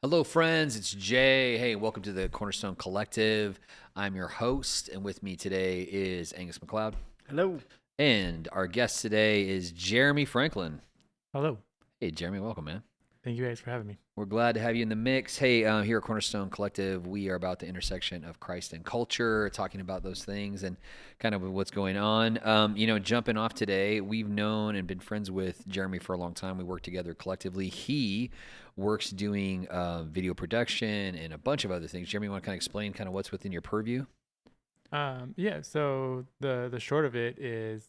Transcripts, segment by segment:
Hello, friends. It's Jay. Hey, welcome to the Cornerstone Collective. I'm your host, and with me today is Angus McLeod. Hello. And our guest today is Jeremy Franklin. Hello. Hey, Jeremy, welcome, man. Thank you guys for having me. We're glad to have you in the mix. Hey, here at Cornerstone Collective, we are about the intersection of Christ and culture, talking about those things and kind of what's going on. Jumping off today, we've known and been friends with Jeremy for a long time. We work together collectively. He works doing video production and a bunch of other things. Jeremy, you want to kind of explain kind of what's within your purview? So the short of it is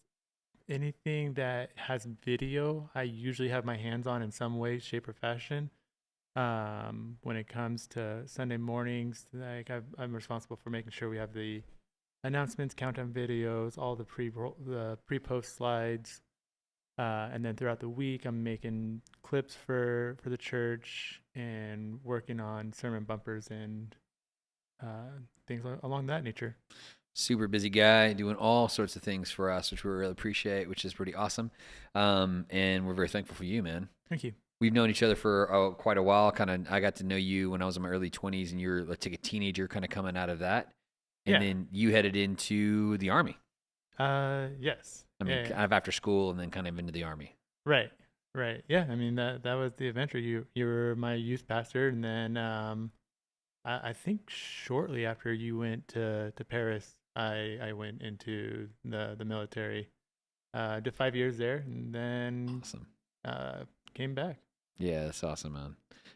anything that has video, I usually have my hands on in some way, shape, or fashion. When it comes to Sunday mornings, like I'm responsible for making sure we have the announcements, countdown videos, all the pre-post slides, and then throughout the week, I'm making clips for the church and working on sermon bumpers and things along that nature. Super busy guy doing all sorts of things for us, which we really appreciate, which is pretty awesome. And we're very thankful for you, man. Thank you. We've known each other for quite a while. I got to know you when I was in my early 20s, and you're like a teenager, kind of coming out of that, and then you headed into the Army. Yes. Kind of after school, and then kind of into the Army. Right. Yeah. I mean that was the adventure. You were my youth pastor, and then I think shortly after you went to Paris, I went into the military. Did 5 years there, and then Awesome. Came back. Yeah, that's awesome, man.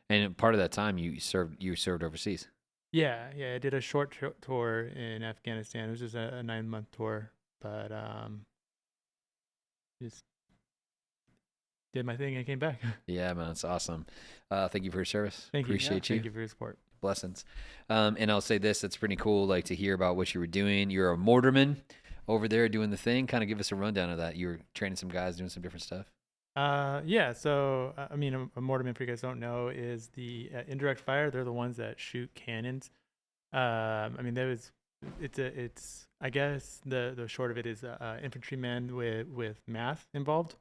And part of that time, you served overseas. Yeah. I did a short tour in Afghanistan. It was just a 9-month tour, but just did my thing and came back. Yeah, man, it's awesome. Thank you for your service. Thank you. Appreciate you. Thank you for your support. Blessings. And I'll say this, it's pretty cool, like to hear about what you were doing. You're a mortarman over there doing the thing. Kind of give us a rundown of that. You were training some guys doing some different stuff. So I mean, a mortarman, for you guys don't know, is the indirect fire. They're the ones that shoot cannons. I mean, it's I guess the short of it is infantryman with math involved.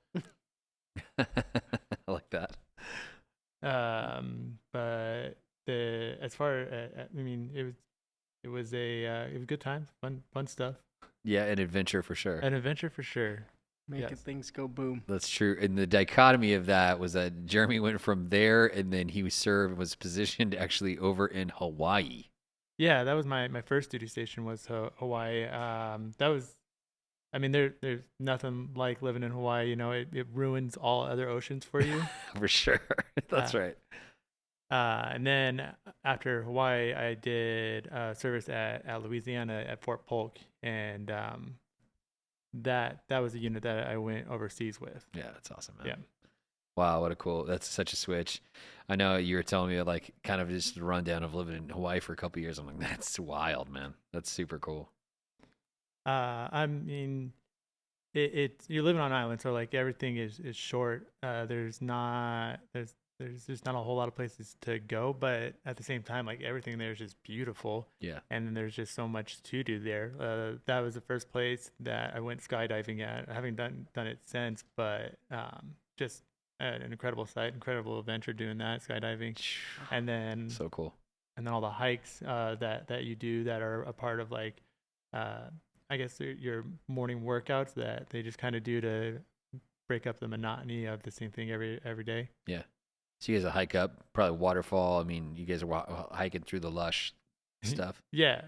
I like that. But as far I mean, it was good times, fun stuff. Yeah, an adventure for sure. An adventure for sure. Making things go boom. That's true. And the dichotomy of that was that Jeremy went from there, and then he was positioned actually over in Hawaii. Yeah, that was my first duty station was Hawaii. That was, I mean, there's nothing like living in Hawaii. You know, it ruins all other oceans for you. For sure. That's right. And then after Hawaii, I did service at Louisiana at Fort Polk, and that was a unit that I went overseas with. Yeah, that's awesome, man. Yeah. Wow, that's such a switch. I know you were telling me like kind of just a rundown of living in Hawaii for a couple of years. I'm like, that's wild, man. That's super cool. I mean, you're living on an island, so like everything is short. There's not a whole lot of places to go, but at the same time, like everything there is just beautiful. Yeah. And then there's just so much to do there. That was the first place that I went skydiving at. I haven't done it since, but just an incredible sight, incredible adventure doing that skydiving, and then so cool. And then all the hikes that you do that are a part of like I guess your morning workouts that they just kind of do to break up the monotony of the same thing every day. Yeah. So you guys hike up, probably waterfall. I mean, you guys are hiking through the lush stuff. Yeah.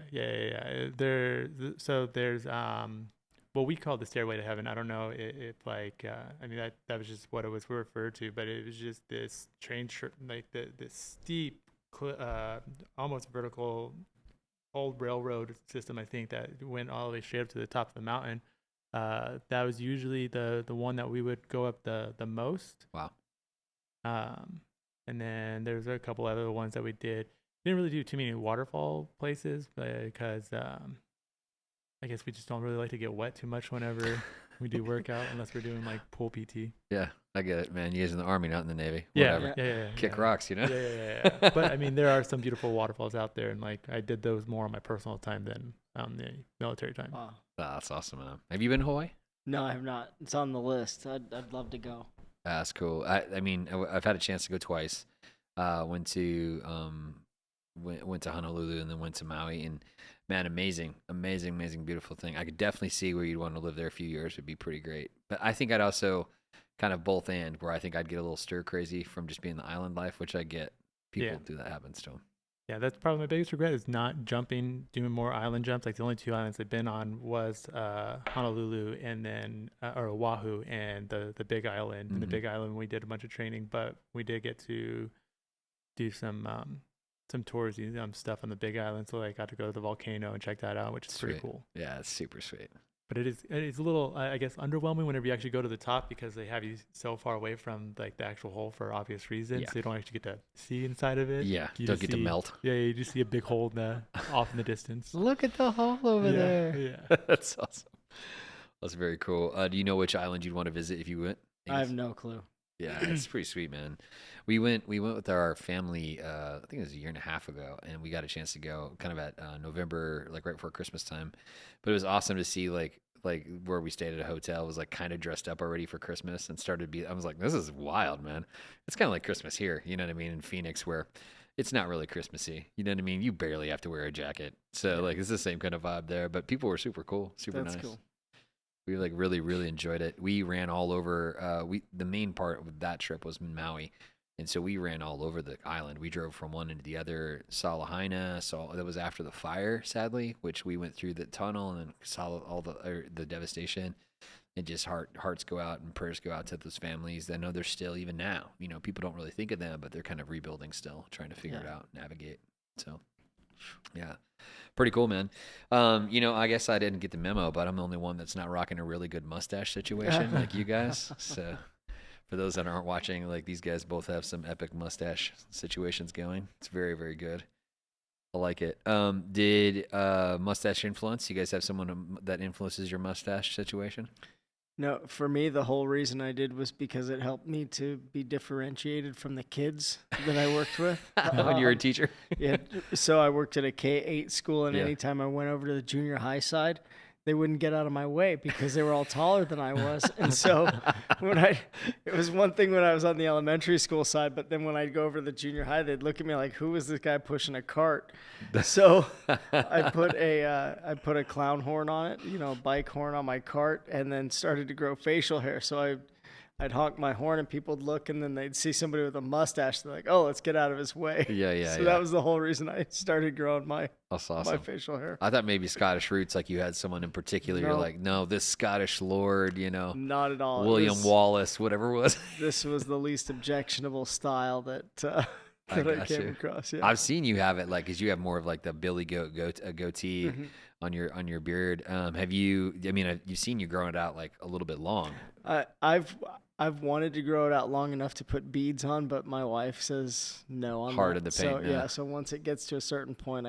There's what we call the Stairway to Heaven. I don't know if like I mean that was just what it was referred to, but it was just this like this steep, almost vertical, old railroad system. I think that went all the way straight up to the top of the mountain. That was usually the one that we would go up the most. Wow. And then there's a couple other ones that we did. Didn't really do too many waterfall places because I guess we just don't really like to get wet too much whenever we do workout unless we're doing like pool PT. Yeah, I get it, man. You guys in the Army, not in the Navy. Yeah, whatever. yeah. Kick rocks, you know? Yeah. But I mean, there are some beautiful waterfalls out there, and like I did those more on my personal time than on the military time. Wow. That's awesome, man. Have you been to Hawaii? No, I have not. It's on the list. I'd love to go. That's cool. I mean, I've had a chance to go twice. Went to went to Honolulu and then went to Maui, and man, amazing, beautiful thing. I could definitely see where you'd want to live there a few years. It'd be pretty great. But I think I'd also kind of both end, where I think I'd get a little stir crazy from just being the island life, which I get. People do that happens to them. Yeah, that's probably my biggest regret is not jumping, doing more island jumps. Like the only 2 islands I've been on was Honolulu and then or Oahu and the Big Island. And the Big Island, we did a bunch of training, but we did get to do some touristy stuff on the Big Island. So I got to go to the volcano and check that out, which is pretty cool. Yeah, it's super sweet. But it's a little, I guess, underwhelming whenever you actually go to the top because they have you so far away from like the actual hole for obvious reasons. So you don't actually get to see inside of it. Yeah, you don't get to melt. Yeah, you just see a big hole off in the distance. Look at the hole over there. Yeah, that's awesome. That's very cool. Do you know which island you'd want to visit if you went? I have no clue. Yeah, it's pretty sweet, man. We went with our family, I think it was a year and a half ago, and we got a chance to go kind of at November, like right before Christmas time. But it was awesome to see like where we stayed at a hotel was like kind of dressed up already for Christmas and started to be, I was like, this is wild, man. It's kind of like Christmas here, you know what I mean, in Phoenix, where it's not really Christmassy, you know what I mean? You barely have to wear a jacket. So like it's the same kind of vibe there, but people were super cool, super nice. Cool. We like really enjoyed it. We ran all over. The main part of that trip was in Maui, and so we ran all over the island. We drove from one into the other. Saw Lahaina. That was after the fire, sadly, which we went through the tunnel and then saw all the devastation. And just hearts go out and prayers go out to those families. I know they're still, even now, you know, people don't really think of them, but they're kind of rebuilding still, trying to figure it out, navigate. So, yeah. Pretty cool, man. You know, I guess I didn't get the memo, but I'm the only one that's not rocking a really good mustache situation like you guys. So for those that aren't watching, like these guys both have some epic mustache situations going. It's very, very good. I like it. Did mustache influence? You guys have someone that influences your mustache situation? No, for me, the whole reason I did was because it helped me to be differentiated from the kids that I worked with. When you were a teacher? Yeah. So I worked at a K-8 school, and anytime I went over to the junior high side, they wouldn't get out of my way because they were all taller than I was. And so it was one thing when I was on the elementary school side, but then when I'd go over to the junior high, they'd look at me like, who is this guy pushing a cart? So I put a clown horn on it, you know, bike horn on my cart, and then started to grow facial hair. So I'd honk my horn and people would look, and then they'd see somebody with a mustache. They're like, oh, let's get out of his way. Yeah. So that was the whole reason I started growing my facial hair. I thought maybe Scottish roots, like you had someone in particular. You're like, no, this Scottish lord, you know. Not at all. William Wallace, whatever it was. This was the least objectionable style that I came across. Yeah. I've seen you have it, like, because you have more of like the Billy goatee on your beard. Have you? I mean, you've seen you growing it out like a little bit long. I've wanted to grow it out long enough to put beads on, but my wife says no on hard that. in the paint. So so once it gets to a certain point,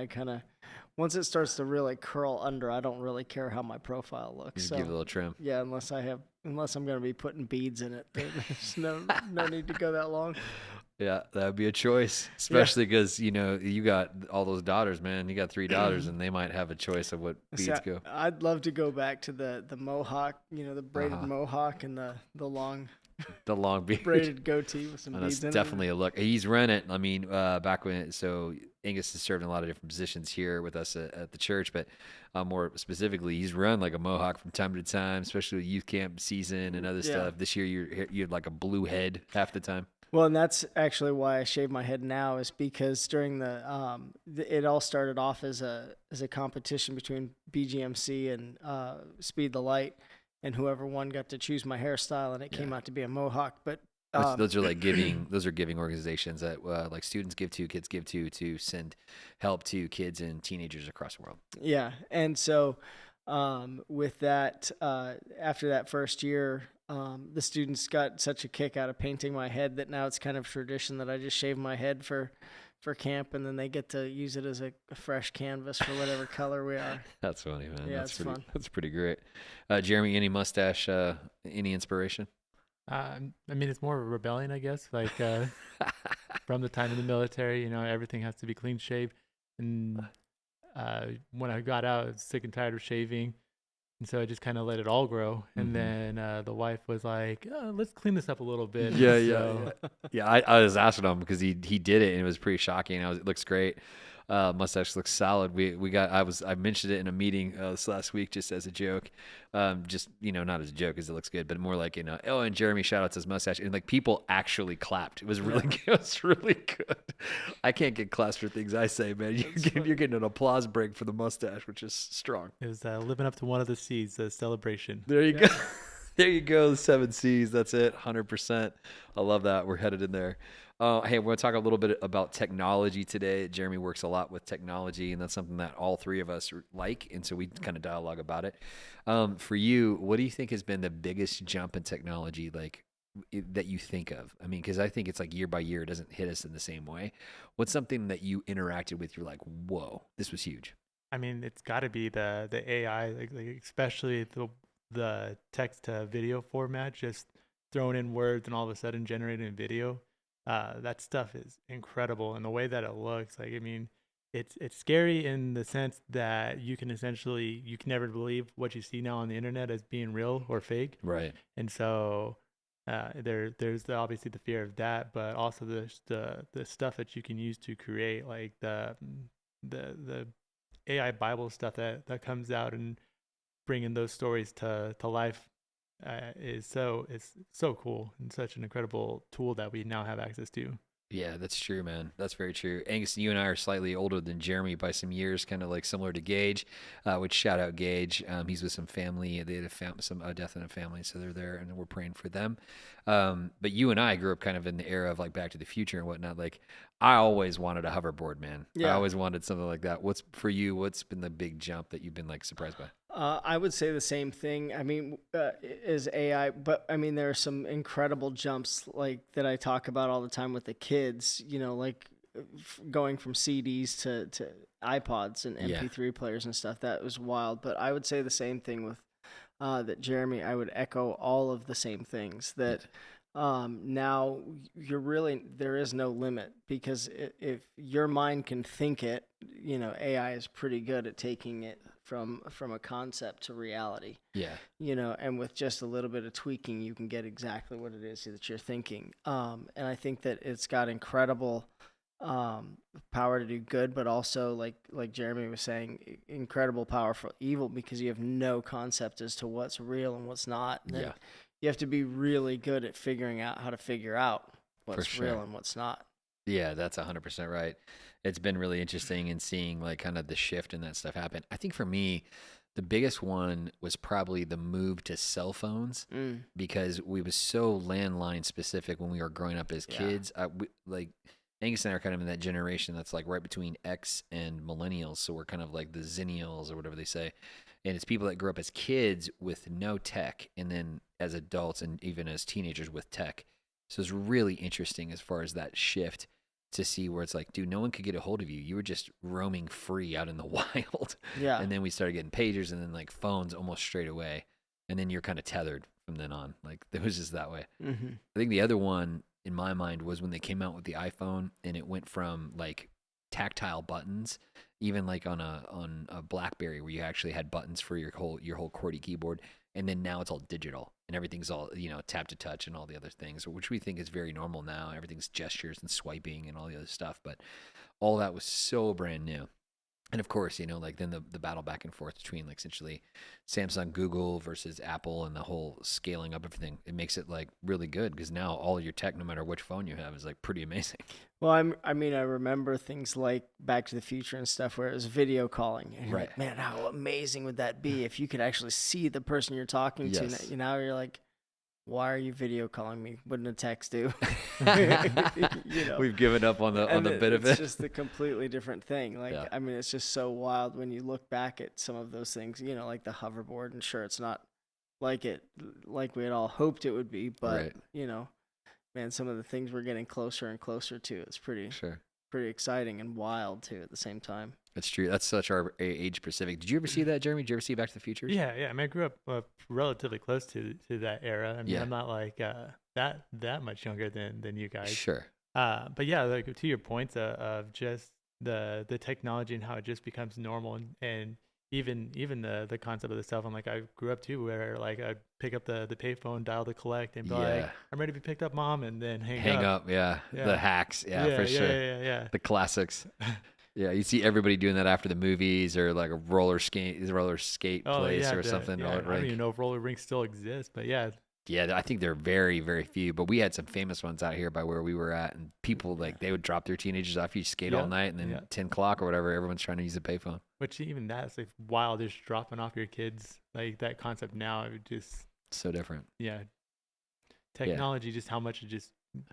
once it starts to really curl under, I don't really care how my profile looks. Just give it a little trim. Yeah, unless I'm going to be putting beads in it, there's no need to go that long. Yeah, that would be a choice, especially because, you know, you got all those daughters, man. You got 3 daughters, and they might have a choice of what beads go. I'd love to go back to the mohawk, you know, the braided mohawk and the long beard, braided goatee with some beads in it. That's definitely a look. He's run it. I mean, back when, so Angus has served in a lot of different positions here with us at the church, but more specifically, he's run like a mohawk from time to time, especially with youth camp season and other stuff. This year, you had like a blue head half the time. Well, and that's actually why I shave my head now, is because during it all started off as a competition between BGMC and Speed the Light, and whoever won got to choose my hairstyle, and it came out to be a mohawk. But those are like giving organizations that like students give to, kids give to send help to kids and teenagers across the world. Yeah, and so with that, after that first year, the students got such a kick out of painting my head that now it's kind of tradition that I just shave my head for camp, and then they get to use it as a fresh canvas for whatever color we are. That's funny, man. Yeah, it's fun. That's pretty great. Jeremy, any mustache, any inspiration? I mean, it's more of a rebellion, I guess. Like from the time in the military, you know, everything has to be clean shaved. And when I got out, I was sick and tired of shaving. And so I just kind of let it all grow. And Mm-hmm. then the wife was like, oh, let's clean this up a little bit. Yeah, And yeah, so yeah. Yeah, I was asking him because he did it and it was pretty shocking. It looks great. Mustache looks solid. I mentioned it in a meeting this last week just as a joke, just not as a joke because it looks good, but more like oh, and Jeremy shout out to his mustache and like people actually clapped. It was really good. It was really good. I can't get claps for things I say, man. You're getting an applause break for the mustache, which is strong. it was living up to one of the C's, the celebration. There you go. There you go. The 7 C's. That's it. 100%. I love that. We're headed in there. Hey, we're going to talk a little bit about technology today. Jeremy works a lot with technology, and that's something that all three of us like. And so we kind of dialogue about it. For you, what do you think has been the biggest jump in technology, that you think of? I mean, because I think it's like year by year, it doesn't hit us in the same way. What's something that you interacted with? You're like, whoa, this was huge. I mean, it's got to be the AI, like especially the text to video format, just throwing in words and all of a sudden generating video. That stuff is incredible, and the way that it looks, like I mean, it's scary in the sense that you can never believe what you see now on the internet as being real or fake, Right. and so there's obviously the fear of that, but also the stuff that you can use to create, like the AI Bible stuff that comes out and bringing those stories to life is so cool and such an incredible tool that we now have access to. Yeah, that's true, man. That's very true. Angus, you and I are slightly older than Jeremy by some years, kind of like similar to Gage, which shout out Gage. He's with some family. They had some death in a family, so they're there, and we're praying for them. But you and I grew up kind of in the era of like Back to the Future and whatnot. Like, I always wanted a hoverboard, man. I Yeah. always wanted something like that. What's for you? What's been the big jump that you've been like surprised by? I would say the same thing. I mean, is AI, but I mean, there are some incredible jumps like that I talk about all the time with the kids, like going from CDs to iPods and Yeah. MP3 players and stuff. That was wild. But I would say the same thing with that Jeremy. I would echo all of the same things that now there is no limit because if your mind can think it, AI is pretty good at taking it from a concept to reality. Yeah. And with just a little bit of tweaking, you can get exactly what it is that you're thinking. And I think that it's got incredible power to do good, but also like Jeremy was saying, incredible power for evil because you have no concept as to what's real and what's not. And Yeah. you have to be really good at figuring out how to figure out what's sure. real and what's not. Yeah, that's 100% right. It's been really interesting in seeing like kind of the shift and that stuff happen. I think for me, the biggest one was probably the move to cell phones because we was so landline specific when we were growing up as kids. Like Angus and I are kind of in that generation that's like right between X and millennials. So we're kind of like the zennials or whatever they say. And it's people that grew up as kids with no tech and then as adults and even as teenagers with tech. So it's really interesting as far as that shift to see where it's like, dude, no one could get a hold of you. You were just roaming free out in the wild. Yeah. And then we started getting pagers and then like phones almost straight away. And then you're kind of tethered from then on. Like it was just that way. Mm-hmm. I think the other one in my mind was when they came out with the iPhone and it went from like tactile buttons, even like on a BlackBerry where you actually had buttons for your whole QWERTY keyboard. And then now it's all digital and everything's all, tap to touch and all the other things, which we think is very normal now. Everything's gestures and swiping and all the other stuff. But all that was so brand new. And of course, like then the battle back and forth between like essentially Samsung, Google versus Apple and the whole scaling up everything, it makes it like really good because now all your tech, no matter which phone you have, is like pretty amazing. Well, I remember things like Back to the Future and stuff where it was video calling. And you're Right. like, man, how amazing would that be if you could actually see the person you're talking Yes. to? Now you're like, why are you video calling me? Wouldn't a text do? We've given up on the bit of It's it. just a completely different thing. Like, Yeah. I mean, it's just so wild when you look back at some of those things, like the hoverboard. And sure, it's not like we had all hoped it would be, but, Right. Man, some of the things we're getting closer and closer to, it's pretty exciting and wild too at the same time. That's true. That's such our age specific. Did you ever see that, Jeremy? Did you ever see Back to the Future? Yeah. I mean, I grew up relatively close to that era. I mean, Yeah. I'm not like that much younger than you guys. Sure. But yeah, like to your points of just the technology and how it just becomes normal and even the concept of the cell phone, like I grew up too, where like I'd pick up the payphone, dial the collect, and be like, I'm ready to be picked up, mom, and then hang up. Yeah. The hacks. Yeah, for sure. Yeah. The classics. Yeah, you see everybody doing that after the movies or like a roller skate place or something. I don't even know if roller rinks still exist, but yeah. Yeah, I think they're very, very few. But we had some famous ones out here by where we were at, and people like they would drop their teenagers off. You skate all night, and then 10 o'clock or whatever, everyone's trying to use a payphone. Which even that's like wild, just dropping off your kids. Like that concept now, it just so different. Yeah, technology, just how much it just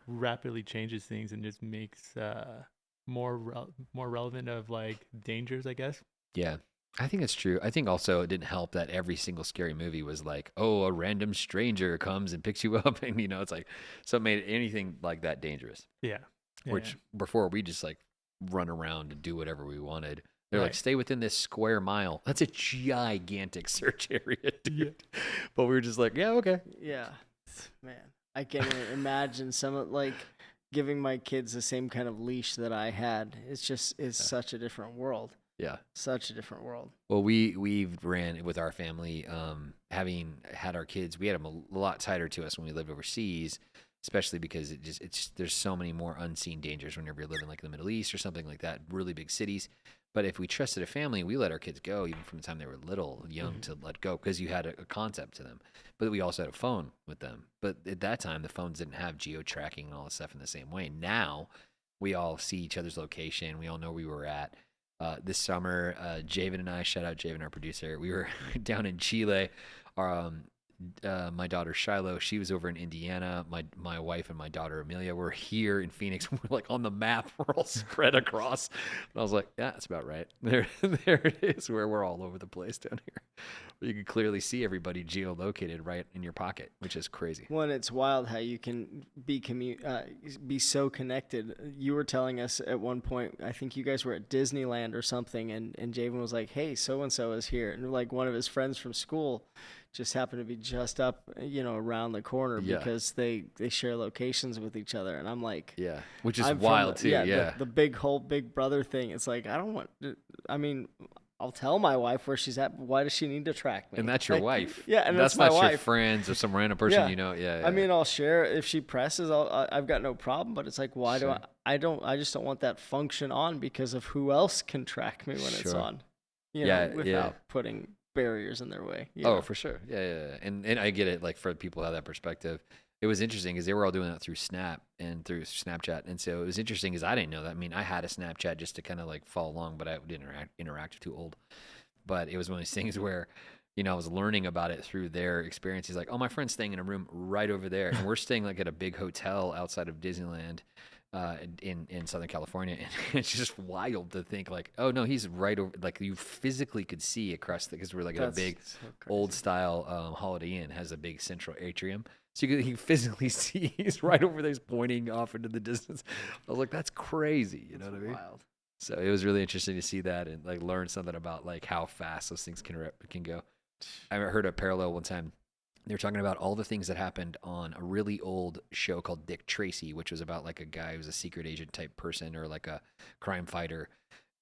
rapidly changes things and just makes more relevant of like dangers, I guess. Yeah. I think it's true. I think also it didn't help that every single scary movie was like, oh, a random stranger comes and picks you up. And, it's like, so it made anything like that dangerous. Yeah. Which before we just like run around and do whatever we wanted. They're like, stay within this square mile. That's a gigantic search area, dude. Yeah. But we were just like, yeah, okay. Yeah. Man, I can't even imagine like giving my kids the same kind of leash that I had. It's such a different world. Yeah. Such a different world. Well, we've ran with our family, having had our kids, we had them a lot tighter to us when we lived overseas, especially because there's so many more unseen dangers whenever you're living like in the Middle East or something like that, really big cities. But if we trusted a family, we let our kids go even from the time they were young to let go because you had a concept to them. But we also had a phone with them. But at that time, the phones didn't have geo-tracking and all that stuff in the same way. Now, we all see each other's location. We all know where we were at. This summer, Javen and I, shout out Javen, our producer, we were down in Chile. My daughter Shiloh, she was over in Indiana. My wife and my daughter Amelia were here in Phoenix. We're like on the map. We're all spread across. And I was like, yeah, that's about right. There it is, where we're all over the place down here. You can clearly see everybody geolocated right in your pocket, which is crazy. Well, it's wild how you can be so connected. You were telling us at one point, I think you guys were at Disneyland or something, and Javen was like, hey, so-and-so is here. And like one of his friends from school just happened to be just up, around the corner because they share locations with each other. And I'm like, yeah, which is wild too. Yeah. The big brother thing. It's like, I'll tell my wife where she's at, but why does she need to track me? And that's your wife. Yeah, and that's my not wife. Your friends or some random person, Yeah. I mean, I'll share if she presses. I've got no problem. But it's like, why do I just don't want that function on because of who else can track me when it's on. Without putting barriers in their way. Oh, for sure. Yeah. And I get it. Like for people who have that perspective. It was interesting because they were all doing that through Snap and through Snapchat. And so it was interesting because I didn't know that. I mean, I had a Snapchat just to kind of like follow along, but I didn't interact too old. But it was one of these things where, I was learning about it through their experience. He's like, oh, my friend's staying in a room right over there. And we're staying like at a big hotel outside of Disneyland in Southern California. And it's just wild to think like, oh, no, he's right over, like you physically could see across because we're like at a big old style Holiday Inn has a big central atrium. So you can physically see he's right over there, he's pointing off into the distance. I was like, that's crazy. You know what I mean? Wild. So it was really interesting to see that and like learn something about like how fast those things can go. I heard a parallel one time. They were talking about all the things that happened on a really old show called Dick Tracy, which was about like a guy who was a secret agent type person or like a crime fighter.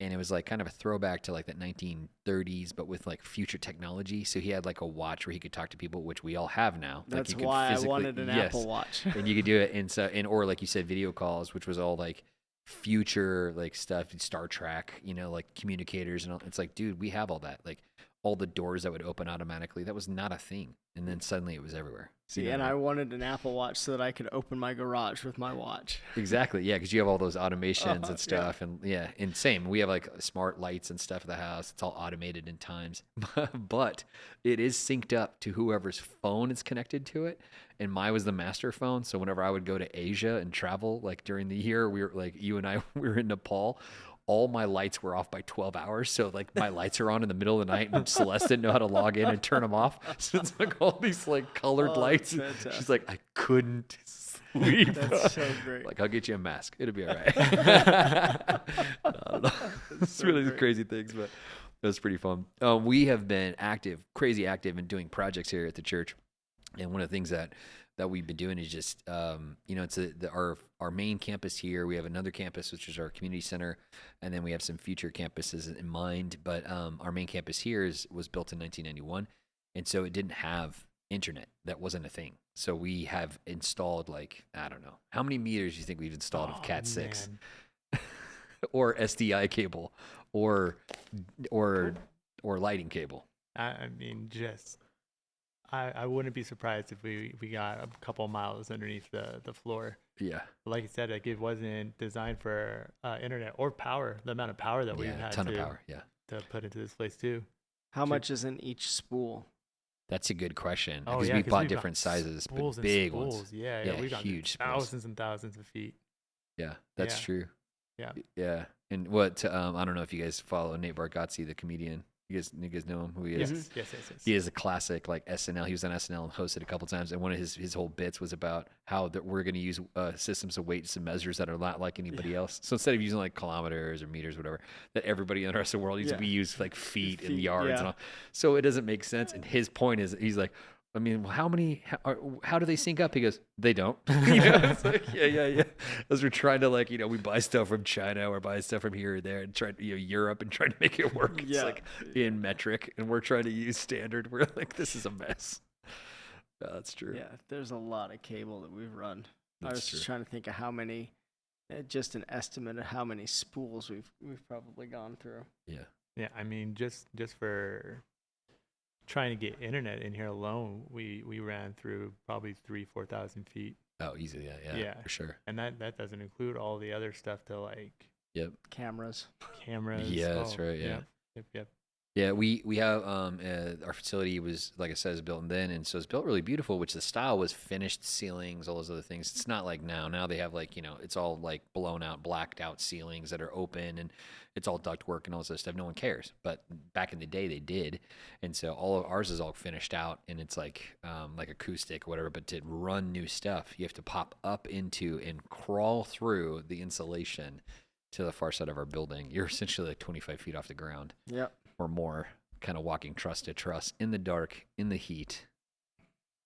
And it was like kind of a throwback to like the 1930s, but with like future technology. So he had like a watch where he could talk to people, which we all have now. That's like why I wanted an Apple Watch. And you could do it or like you said, video calls, which was all like future like stuff, Star Trek, like communicators and all. It's like, dude, we have all that. Like all the doors that would open automatically. That was not a thing. And then suddenly it was everywhere. See, and I wanted an Apple Watch so that I could open my garage with my watch. Exactly. Yeah, because you have all those automations and stuff. Yeah. And same, we have like smart lights and stuff at the house. It's all automated in times. But it is synced up to whoever's phone is connected to it. And mine was the master phone. So whenever I would go to Asia and travel, like during the year, we were like, you and I, we were in Nepal. All my lights were off by 12 hours. So like my lights are on in the middle of the night and Celeste didn't know how to log in and turn them off. So it's like all these like colored lights. Fantastic. She's like, I couldn't sleep. That's so great. Like, I'll get you a mask. It'll be all right. I don't know. It's really these crazy things, but it was pretty fun. We have been crazy active in doing projects here at the church. And one of the things that that we've been doing is just, it's our main campus here. We have another campus, which is our community center, and then we have some future campuses in mind. But our main campus here was built in 1991, and so it didn't have internet. That wasn't a thing. So we have installed, like, I don't know, how many meters do you think we've installed of Cat 6 or SDI cable or lighting cable? I mean, I wouldn't be surprised if we got a couple miles underneath the floor. Yeah. But like you said, like it wasn't designed for internet or power. The amount of power that we had a ton of power. Yeah. To put into this place too. How much is in each spool? That's a good question, Oh, because yeah, we 'cause bought we've got different sizes, but spools and big spools. ones. Yeah, we've got huge spools. thousands and thousands of feet. Yeah, that's Yeah. true. Yeah. Yeah. And what, I don't know if you guys follow Nate Bargatze, the comedian. You guys know him, who he is? Yes. He is a classic, like, SNL. He was on SNL and hosted a couple times, and one of his whole bits was about how that we're going to use systems of weights and measures that are not like anybody else. So instead of using like kilometers or meters, whatever, that everybody in the rest of the world uses, we use like feet and yards and all. So it doesn't make sense. And his point is, he's like, I mean, well, how do they sync up? He goes, they don't. It's like, yeah. As we're trying to, like, we buy stuff from China or buy stuff from here or there and try, Europe, and trying to make it work. It's like in metric, and we're trying to use standard. We're like, this is a mess. Yeah, that's true. Yeah, there's a lot of cable that we've run. That's I was just trying to think of how many, just an estimate of how many spools we've probably gone through. Yeah, I mean, just for trying to get internet in here alone, we ran through probably 3,000-4,000 feet. Oh, easy. Yeah, for sure. And that doesn't include all the other stuff to, like, cameras. Yeah, that's right. Yeah. Yep. Yeah, we have our facility was, like I said, is built then, and so it's built really beautiful, which the style was finished ceilings, all those other things. It's not like now they have, like, it's all like blown out, blacked out ceilings that are open, and it's all ductwork and all this other stuff. No one cares, but back in the day they did, and so all of ours is all finished out, and it's like acoustic or whatever. But to run new stuff, you have to pop up into and crawl through the insulation to the far side of our building. You're essentially like 25 feet off the ground. Yep. Or more, kind of walking truss to truss in the dark, in the heat,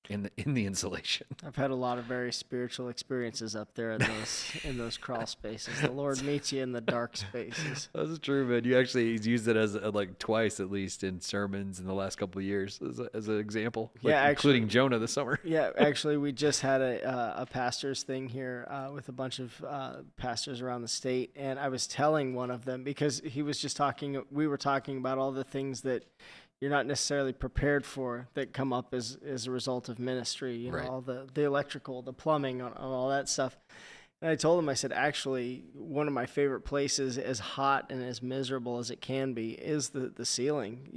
in the insulation. I've had a lot of very spiritual experiences up there in those crawl spaces. The Lord meets you in the dark spaces. That's true, man. He's used it as like twice at least in sermons in the last couple of years as an example. Like, including Jonah this summer. Yeah, actually, we just had a pastors thing here with a bunch of pastors around the state, and I was telling one of them, because he was just we were talking about all the things that you're not necessarily prepared for that come up as a result of ministry, right. All the electrical, the plumbing, all that stuff. And I told him, I said, actually, one of my favorite places, as hot and as miserable as it can be, is the ceiling,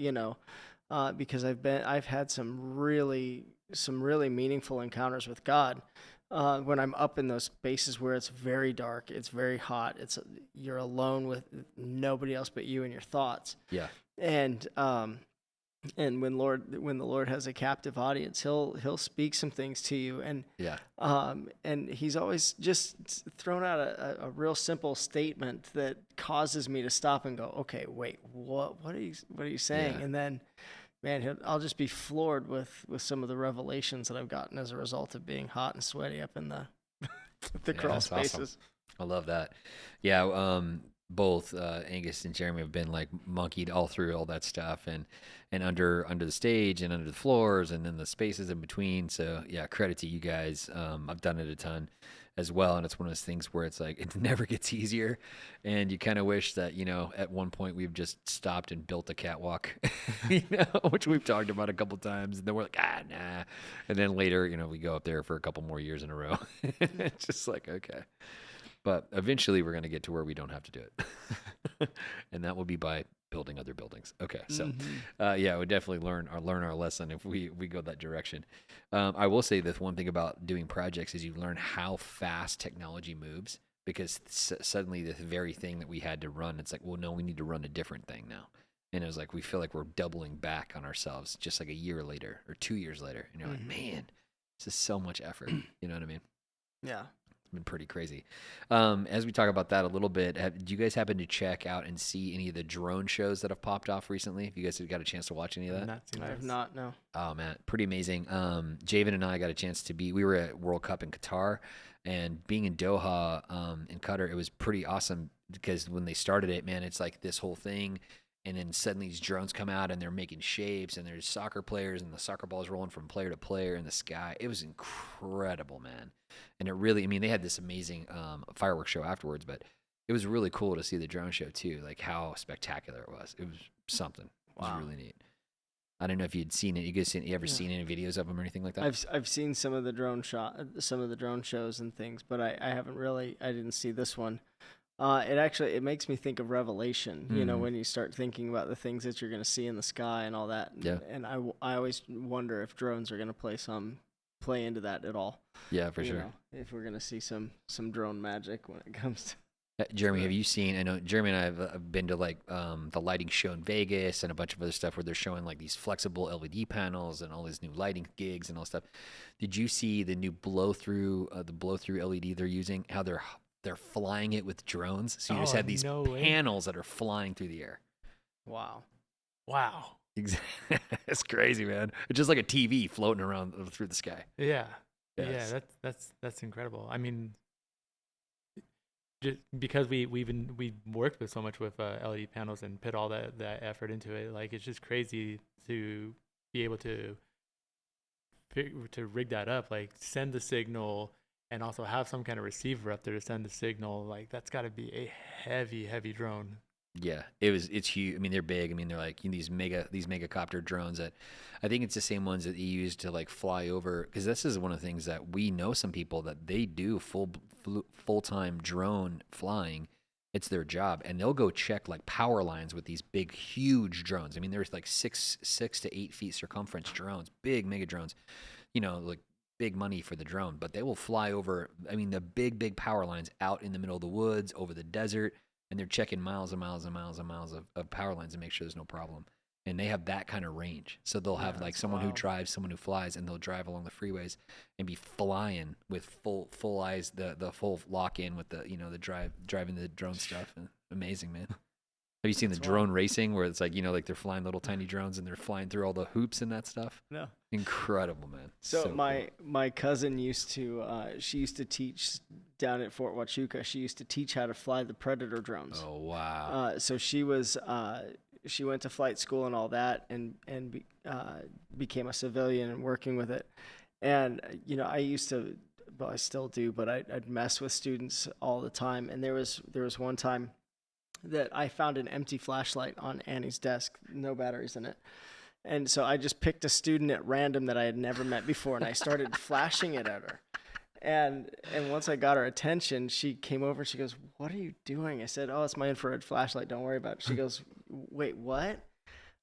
because I've had some really meaningful encounters with God. When I'm up in those spaces where it's very dark, it's very hot, you're alone with nobody else but you and your thoughts. Yeah. And when the Lord has a captive audience, he'll speak some things to you, and and he's always just thrown out a real simple statement that causes me to stop and go, okay, wait, what are you saying? Yeah. And then, man, I'll just be floored with some of the revelations that I've gotten as a result of being hot and sweaty up in the crawl spaces. Awesome. I love that. Yeah. Both Angus and Jeremy have been like monkeyed all through all that stuff, and under the stage and under the floors and then the spaces in between. So yeah, credit to you guys. I've done it a ton as well, and it's one of those things where it's like it never gets easier, and you kind of wish that at one point we've just stopped and built a catwalk, which we've talked about a couple times, and then we're like, nah, and then later we go up there for a couple more years in a row. It's just like, okay. But eventually we're going to get to where we don't have to do it. And that will be by building other buildings. Okay. So, we definitely learn our lesson if we go that direction. I will say this one thing about doing projects is you learn how fast technology moves, because suddenly the very thing that we had to run, it's like, well, no, we need to run a different thing now. And it was like, we feel like we're doubling back on ourselves just like a year later or 2 years later. And you're like, man, this is so much effort. You know what I mean? Yeah. been pretty crazy. As we talk about that a little bit, do you guys happen to check out and see any of the drone shows that have popped off recently? If you guys have got a chance to watch any of that? Not seen I have those. not. No. Oh man, pretty amazing. Javen and I got a chance to we were at World Cup in Qatar, and being in Doha, in Qatar, it was pretty awesome because when they started it, man, it's like this whole thing. And then suddenly these drones come out and they're making shapes, and there's soccer players and the soccer ball is rolling from player to player in the sky. It was incredible, man. And it really, I mean, they had this amazing fireworks show afterwards, but it was really cool to see the drone show too, like how spectacular it was. It was something. It was really neat. I don't know if you'd seen it. You ever seen any videos of them or anything like that? I've seen some of the drone shows and things, but I haven't really. I didn't see this one. It makes me think of Revelation, you know, when you start thinking about the things that you're going to see in the sky and all that. Yeah. And I always wonder if drones are going to play into that at all. Yeah, for sure. Know, if we're going to see some drone magic when it comes to. Jeremy, have you seen? I know Jeremy and I have been to like the lighting show in Vegas and a bunch of other stuff where they're showing like these flexible LED panels and all these new lighting gigs and all stuff. Did you see the new blow through LED they're using? How they're flying it with drones. So you just have these panels that are flying through the air. Wow. It's crazy, man. It's just like a TV floating around through the sky. Yeah. Yes. Yeah, that's incredible. I mean, just because we've worked with so much with LED panels and put all that effort into it, like it's just crazy to be able to rig that up, like send the signal and also have some kind of receiver up there to send the signal. Like that's got to be a heavy drone. Yeah, it's huge. I mean, they're big. I mean, they're like these megacopter drones that I think it's the same ones that you use to like fly over, because this is one of the things that we know some people that they do full-time drone flying. It's their job, and they'll go check like power lines with these big, huge drones. I mean, there's like 6 to 8 feet circumference drones, big mega drones, you know, like big money for the drone, but they will fly over, I mean, the big power lines out in the middle of the woods, over the desert, and they're checking miles and miles and miles and miles of power lines to make sure there's no problem. And they have that kind of range. So they'll have like someone who drives, someone who flies, and they'll drive along the freeways and be flying with full eyes, the full lock in with the, you know, the driving the drone stuff. And amazing, man. Have you seen the drone racing where it's like, you know, like they're flying little tiny drones and they're flying through all the hoops and that stuff? No. Incredible, man. So cool. my cousin used to teach down at Fort Huachuca. She used to teach how to fly the Predator drones. Oh, wow. So she went to flight school and all that, and became a civilian and working with it. And you know, I used to, well, I still do, but I'd mess with students all the time. And there was one time that I found an empty flashlight on Annie's desk, no batteries in it. And so I just picked a student at random that I had never met before, and I started flashing it at her. And once I got her attention, she came over and she goes, "What are you doing?" I said, "Oh, it's my infrared flashlight. Don't worry about it." She goes, "Wait, what?"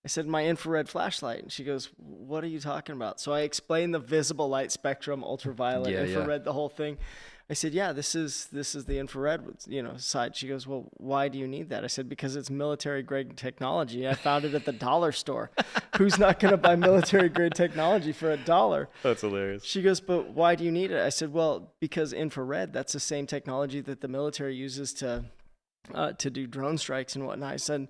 I said, "My infrared flashlight." And she goes, "What are you talking about?" So I explained the visible light spectrum, ultraviolet, infrared, the whole thing. I said, "Yeah, this is the infrared, you know, side." She goes, "Well, why do you need that?" I said, "Because it's military grade technology. I found it at the dollar store. Who's not going to buy military grade technology for $1?" That's hilarious. She goes, "But why do you need it?" I said, "Well, because infrared, that's the same technology that the military uses to do drone strikes and whatnot." I said,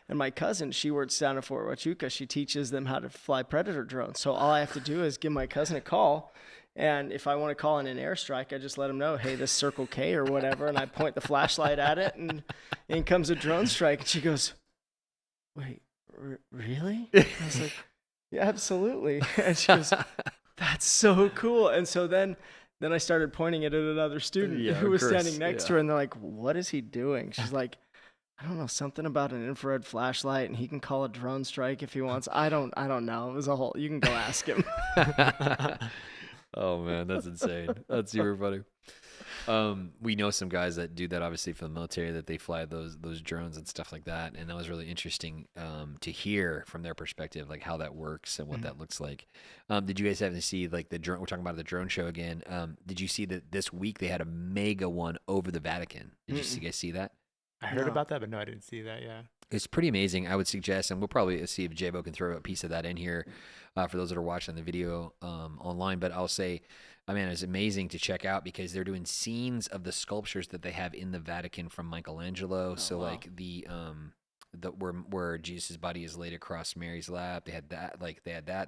and my cousin, she works down at Fort Huachuca. She teaches them how to fly Predator drones. So all I have to do is give my cousin a call. And if I want to call in an airstrike, I just let them know, "Hey, this Circle K or whatever," and I point the flashlight at it, and in comes a drone strike. And she goes, "Wait, really?" I was like, "Yeah, absolutely." And she goes, "That's so cool." And so then I started pointing it at another student who was standing next to her, and they're like, "What is he doing?" She's like, "I don't know, something about an infrared flashlight, and he can call a drone strike if he wants." I don't know. It was a whole. You can go ask him. Oh man, that's insane. That's super funny. We know some guys that do that, obviously, for the military, that they fly those drones and stuff like that, and that was really interesting to hear from their perspective, like how that works and what that looks like. Did you guys have to see like the drone? We're talking about the drone show again. Did you see that this week they had a mega one over the Vatican? Did you guys see that? I heard about that, but no, I didn't see that. Yeah. It's pretty amazing. I would suggest, and we'll probably see if Jabo can throw a piece of that in here for those that are watching the video online. But I'll say, I mean, it's amazing to check out because they're doing scenes of the sculptures that they have in the Vatican from Michelangelo. So wow. like the where Jesus' body is laid across Mary's lap. They had that.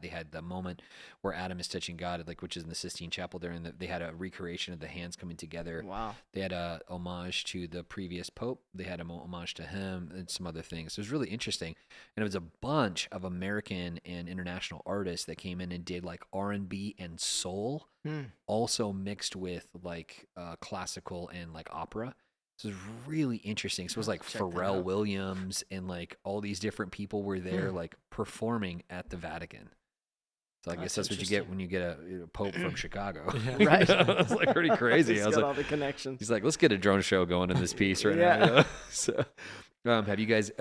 They had the moment where Adam is touching God, like which is in the Sistine Chapel there, and they had a recreation of the hands coming together. Wow. They had a homage to the previous pope. They had a homage to him and some other things. So it was really interesting, and it was a bunch of American and international artists that came in and did like R&B and soul, also mixed with like classical and like opera. So it was really interesting. So it was like Pharrell Williams and like all these different people were there like performing at the Vatican. So I guess that's what you get when you get a pope from Chicago. Yeah. Right. It's like pretty crazy. He's I was got like, all the connections. he's like, let's get a drone show going in this piece right now. You know? So, have you guys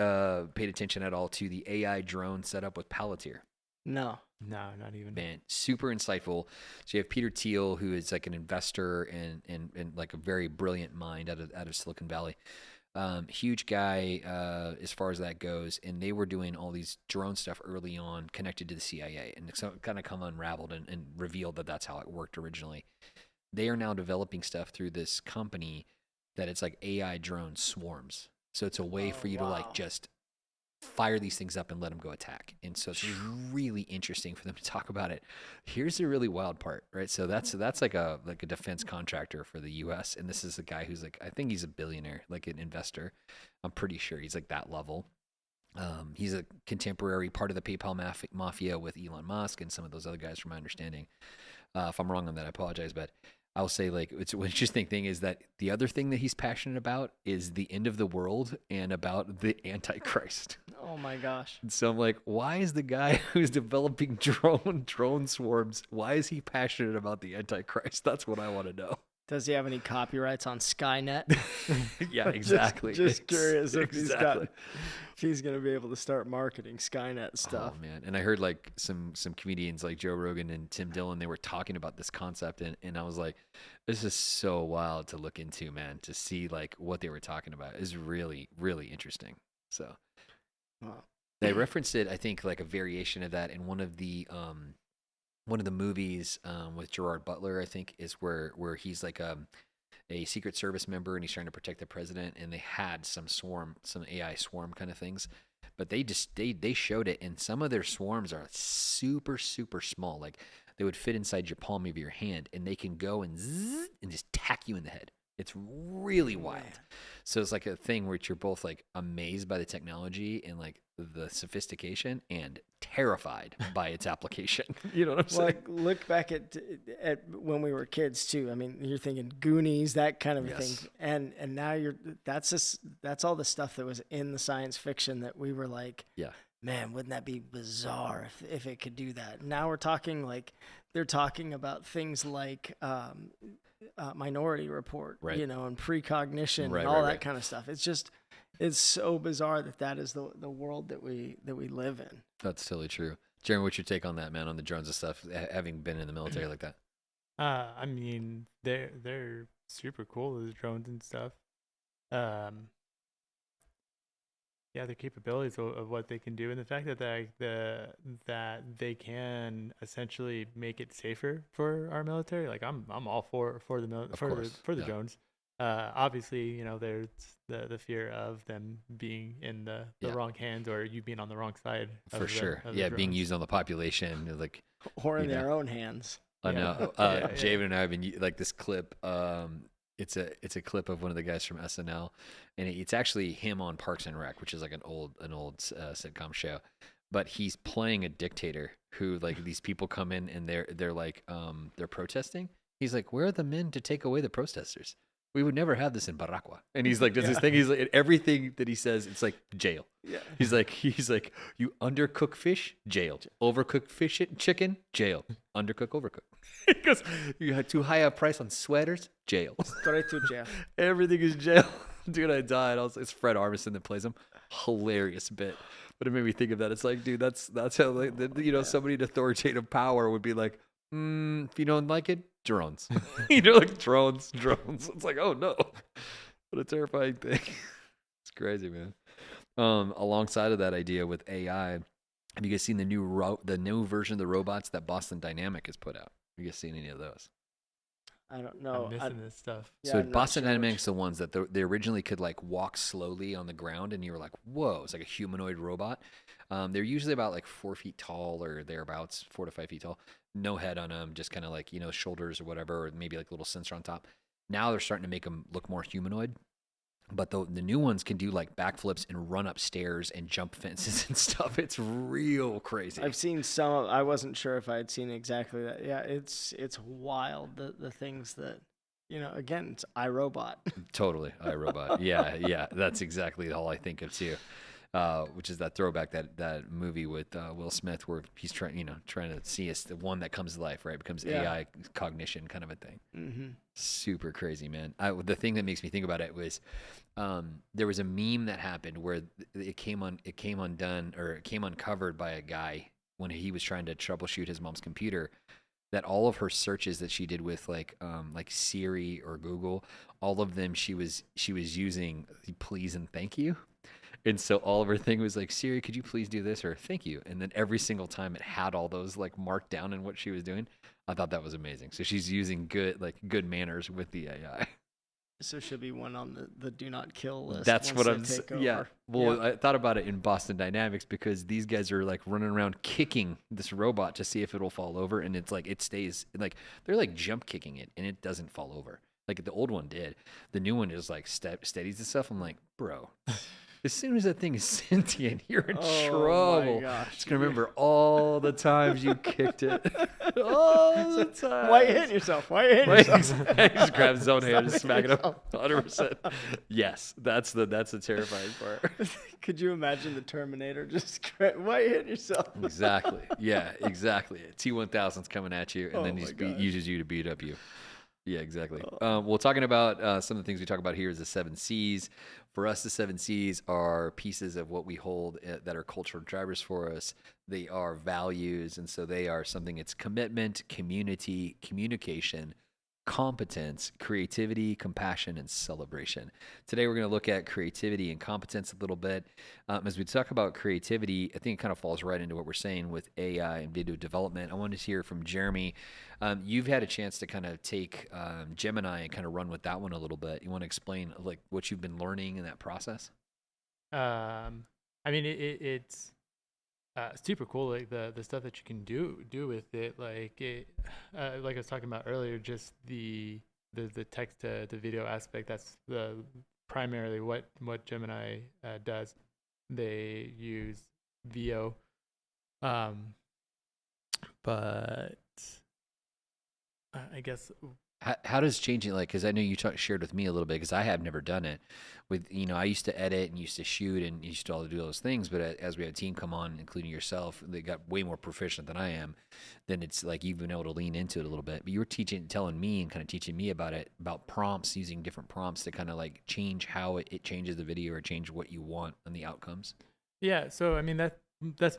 paid attention at all to the AI drone setup with Palantir? No, not even. Man, super insightful. So you have Peter Thiel, who is like an investor and like a very brilliant mind out of Silicon Valley. Huge guy as far as that goes, and they were doing all these drone stuff early on connected to the CIA, and it's kind of come unraveled and revealed that that's how it worked originally. They are now developing stuff through this company that it's like AI drone swarms. So it's a way for you to like just fire these things up and let them go attack. And so it's really interesting for them to talk about it. Here's the really wild part, right? So that's like a defense contractor for the US. And this is a guy who's like, I think he's a billionaire, like an investor. I'm pretty sure he's like that level. He's a contemporary part of the PayPal mafia with Elon Musk and some of those other guys from my understanding. If I'm wrong on that, I apologize, but I'll say like it's an interesting thing is that the other thing that he's passionate about is the end of the world and about the Antichrist. Oh my gosh. And so I'm like, why is the guy who's developing drone swarms, why is he passionate about the Antichrist? That's what I want to know. Does he have any copyrights on Skynet? Yeah, exactly. Just curious if he's going to be able to start marketing Skynet stuff. Oh man, and I heard like some comedians like Joe Rogan and Tim Dillon, they were talking about this concept, and I was like, this is so wild to look into, man, to see like what they were talking about is really, really interesting. So wow. They referenced it, I think, like a variation of that in one of the movies with Gerard Butler, I think, is where he's like a Secret Service member and he's trying to protect the president, and they had some AI swarm kind of things, but they showed it, and some of their swarms are super, super small. Like they would fit inside your palm of your hand, and they can go and zzz, and just tack you in the head. It's really wild. So it's like a thing where you're both like amazed by the technology and like the sophistication and terrified by its application. You know what I'm saying? Like look back at when we were kids too. I mean, you're thinking Goonies, that kind of a thing, and now that's all the stuff that was in the science fiction that we were like, yeah, man, wouldn't that be bizarre if it could do that? Now we're talking like they're talking about things like Minority Report, right, you know, and precognition, right, and all right, that kind of stuff. It's just, it's so bizarre that is the world that we live in. That's totally true. Jeremy, what's your take on that, man, on the drones and stuff, having been in the military like that? I mean, they're super cool, those drones and stuff. Yeah, the capabilities of what they can do, and the fact that they can essentially make it safer for our military. Like I'm all for the drones. Obviously, you know, there's the fear of them being in the wrong hands, or you being on the wrong side. For sure. Yeah, being used on the population, like or in their own hands. I know. Javen and I have been like this clip. It's a clip of one of the guys from SNL, and it's actually him on Parks and Rec, which is like an old sitcom show. But he's playing a dictator who, like, these people come in and they're like they're protesting. He's like, "Where are the men to take away the protesters? We would never have this in Baragua." And he's like, does this thing. He's like, everything that he says, it's like jail. Yeah. He's like, you undercook fish, jail. Overcook fish, chicken, jail. Undercook, overcook. He goes, you had too high a price on sweaters, jail. Straight to jail. Everything is jail. Dude, I died. It's Fred Armisen that plays him. Hilarious bit. But it made me think of that. It's like, dude, that's how, like, somebody in authoritative power would be like, if you don't like it, drones. Like drones. It's like, oh no, what a terrifying thing. It's crazy, man. Alongside of that idea with AI, have you guys seen the new version of the robots that Boston Dynamic has put out? Have you guys seen any of those? I don't I'm know. missing this stuff. Yeah, So I'm not Boston sure Dynamics, the ones that they originally could like walk slowly on the ground, and you were like, "Whoa!" It's like a humanoid robot. They're usually about like 4 feet tall or thereabouts, 4 to 5 feet tall. No head on them, just kind of like shoulders or whatever, or maybe like a little sensor on top. Now they're starting to make them look more humanoid. But the new ones can do like backflips and run upstairs and jump fences and stuff. It's real crazy. I've seen some. I wasn't sure if I had seen exactly that. Yeah, it's wild the things that Again, it's iRobot. Totally, iRobot. Yeah, that's exactly all I think of too. Which is that throwback that movie with Will Smith where he's trying to see us the one that comes to life, right? Becomes AI cognition kind of a thing. Mm-hmm. Super crazy, man. The thing that makes me think about it was there was a meme that happened where it came uncovered by a guy when he was trying to troubleshoot his mom's computer, that all of her searches that she did with like Siri or Google, all of them she was using please and thank you. And so all of her thing was like, Siri, could you please do this, or thank you? And then every single time it had all those like marked down in what she was doing. I thought that was amazing. So she's using good manners with the AI. So should be one on the do not kill list. That's what I'm saying. Yeah. Well, I thought about it in Boston Dynamics because these guys are like running around kicking this robot to see if it'll fall over, and it's like it stays like they're like jump kicking it and it doesn't fall over. Like the old one did. The new one is like steadies and stuff. I'm like, bro. As soon as that thing is sentient, you're in trouble. It's going to remember all the times you kicked it. All the time. Why hit yourself? Why hit yourself? He just grabs his own hand and smack it up 100%. Yes, that's the terrifying part. Could you imagine the Terminator just, why hit yourself? Exactly. Yeah, exactly. T-1000's coming at you, and then he just uses you to beat up you. Yeah, exactly. Well, talking about some of the things we talk about here is the 7 C's. For us, the 7 C's are pieces of what we hold that are cultural drivers for us. They are values, and so they are something. It's commitment, community, communication, competence, creativity, compassion, and celebration. Today, we're going to look at creativity and competence a little bit. As we talk about creativity, I think it kind of falls right into what we're saying with AI and video development. I wanted to hear from Jeremy. You've had a chance to kind of take Gemini and kind of run with that one a little bit. You want to explain like what you've been learning in that process? I mean, it's super cool, like the stuff that you can do with it. Like like I was talking about earlier, just the text to video aspect. That's primarily what Gemini does. They use VO, but I guess. How does changing, like, because I know you shared with me a little bit, because I have never done it. With I used to edit and used to shoot and used to all do those things, but as we had a team come on, including yourself, they got way more proficient than I am. Then it's like you've been able to lean into it a little bit. But you were telling me and kind of teaching me about prompts, using different prompts to kind of like change how it changes the video or change what you want on the outcomes. Yeah, so I mean that's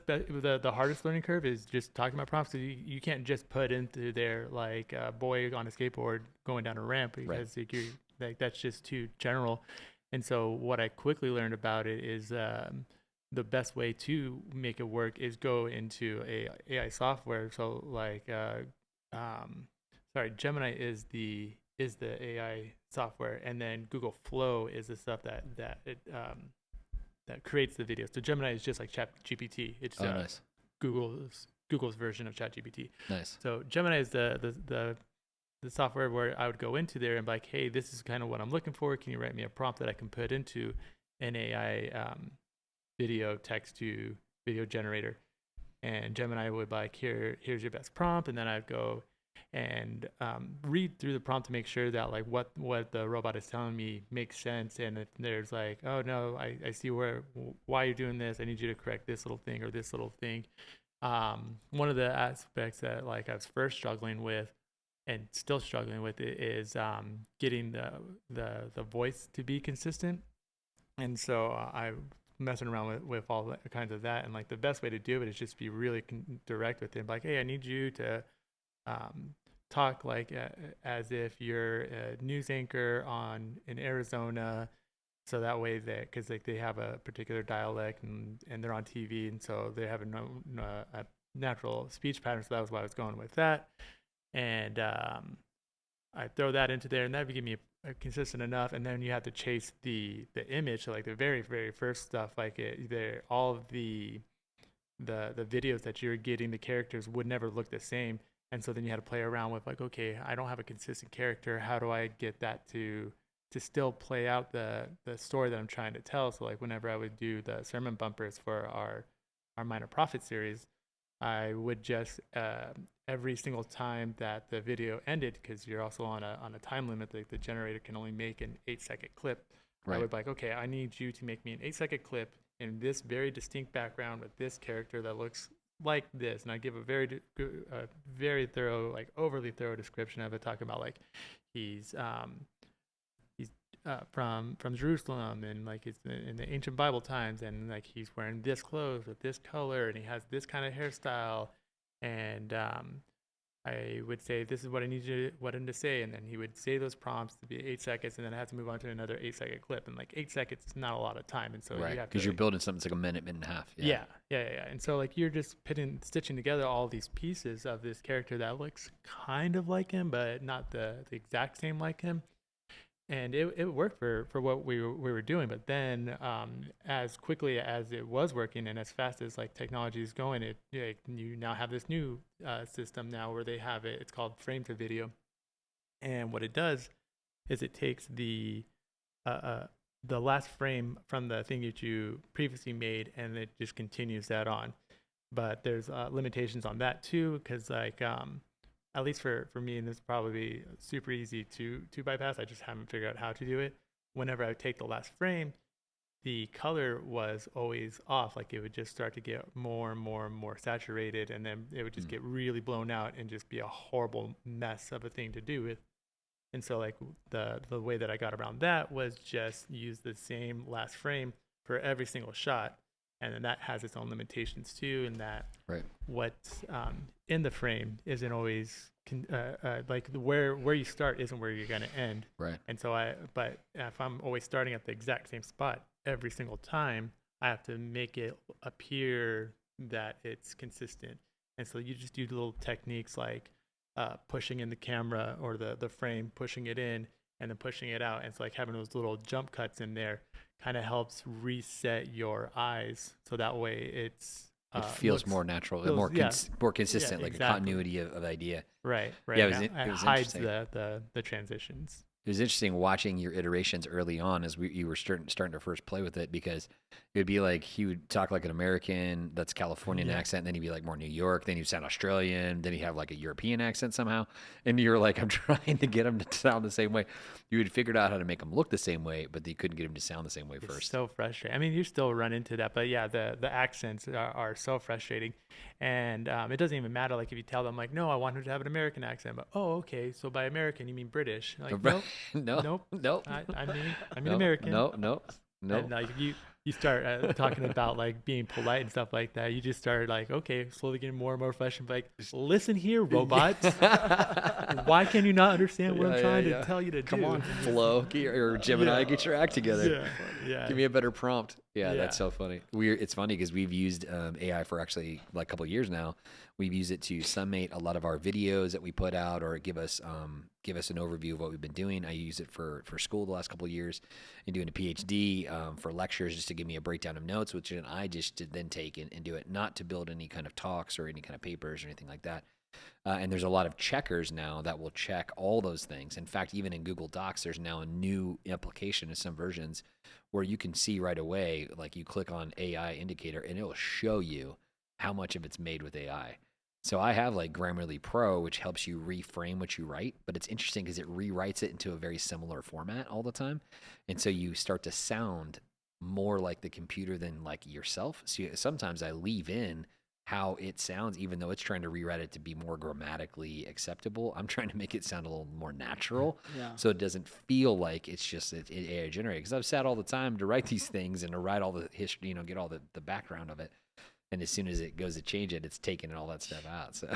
the hardest learning curve is just talking about prompts. You can't just put into there like a boy on a skateboard going down a ramp because like that's just too general. And so what I quickly learned about it is the best way to make it work is go into AI software. So like Gemini is the AI software, and then Google Flow is the stuff that creates the video. So Gemini is just like ChatGPT. It's nice. Google's version of ChatGPT. Nice. So Gemini is the software where I would go into there and be like, hey, this is kind of what I'm looking for. Can you write me a prompt that I can put into an AI video text to video generator? And Gemini would be like, here's your best prompt, and then I'd go and read through the prompt to make sure that like what the robot is telling me makes sense. And if there's like, oh no, I see why you're doing this, I need you to correct this little thing or this little thing. One of the aspects that like I was first struggling with and still struggling with it is getting the voice to be consistent. And so I messing around with all kinds of that, and like the best way to do it is just be really direct with him, like, hey, I need you to talk like as if you're a news anchor in Arizona So that way because like they have a particular dialect and they're on TV, and so they have a natural speech pattern. So that was why I was going with that. And I throw that into there, and that would give me a consistent enough. And then you have to chase the image, so like the very very first stuff, like all of the videos that you're getting, the characters would never look the same. And so then you had to play around with like, okay, I don't have a consistent character. How do I get that to still play out the story that I'm trying to tell? So like whenever I would do the sermon bumpers for our Minor Prophet series, I would just every single time that the video ended, because you're also on a time limit, like the generator can only make an 8-second clip. Right. I would be like, okay, I need you to make me an 8-second clip in this very distinct background with this character that looks like this, and I give a very thorough, like overly thorough description of it, talking about like he's from Jerusalem, and like it's in the ancient Bible times, and like he's wearing this clothes with this color, and he has this kind of hairstyle, and I would say, this is what I need him to say, and then he would say those prompts to be 8 seconds, and then I have to move on to another 8-second clip, and like 8 seconds is not a lot of time, and so right, you have because you're building something that's like a minute and a half. Yeah, and so like you're just stitching together all these pieces of this character that looks kind of like him, but not the exact same like him. And it worked for what we were doing. But then as quickly as it was working and as fast as like technology is going, you now have this new system now where they have it. It's called frame to video. And what it does is it takes the last frame from the thing that you previously made, and it just continues that on. But there's limitations on that too, because like at least for me, and this is probably super easy to bypass, I just haven't figured out how to do it. Whenever I would take the last frame, the color was always off. Like it would just start to get more and more and more saturated, and then it would just get really blown out and just be a horrible mess of a thing to do with. And so like the way that I got around that was just use the same last frame for every single shot. And then that has its own limitations too, in that what's in the frame isn't always like where you start isn't where you're going to end. Right. And so but if I'm always starting at the exact same spot every single time, I have to make it appear that it's consistent. And so you just do little techniques like pushing in the camera or the frame, pushing it in and then pushing it out. And it's like having those little jump cuts in there kind of helps reset your eyes, so that way it feels more natural, more consistent, like exactly. A continuity of idea. Right. Yeah, it was hides the transitions. It was interesting watching your iterations early on as you were starting to first play with it, because it would be like he would talk like an American that's Californian accent, then he'd be like more New York, then he'd sound Australian, then he'd have like a European accent somehow. And you're like, I'm trying to get him to sound the same way. You had figured out how to make him look the same way, but you couldn't get him to sound the same way first. It's so frustrating. I mean, you still run into that, but yeah, the accents are so frustrating. And it doesn't even matter. Like if you tell them like, no, I want him to have an American accent, but okay, so by American you mean British? Like, nope. I mean American. Nope. And like you start talking about like being polite and stuff like that. You just start like, okay, slowly getting more and more fresh, and like, listen here, robots. Why can you not understand what I'm trying to tell you to do? Come on, Flo or Gemini, get your act together. Yeah. Give me a better prompt. Yeah, that's so funny. It's funny because we've used AI for actually like a couple of years now. We've used it to summate a lot of our videos that we put out, or give us an overview of what we've been doing. I use it for school the last couple of years, and doing a PhD for lectures, just to give me a breakdown of notes, which then I just then take and do it, not to build any kind of talks or any kind of papers or anything like that. And there's a lot of checkers now that will check all those things. In fact, even in Google Docs, there's now a new application in some versions where you can see right away, like you click on AI indicator and it will show you how much of it's made with AI. So I have like Grammarly Pro, which helps you reframe what you write, but it's interesting because it rewrites it into a very similar format all the time. And so you start to sound more like the computer than like yourself. So sometimes I leave in how it sounds, even though it's trying to rewrite it to be more grammatically acceptable. I'm trying to make it sound a little more natural, so it doesn't feel like it's just AI generated. Because I've sat all the time to write these things and to write all the history, get all the background of it. And as soon as it goes to change it, it's taking all that stuff out. So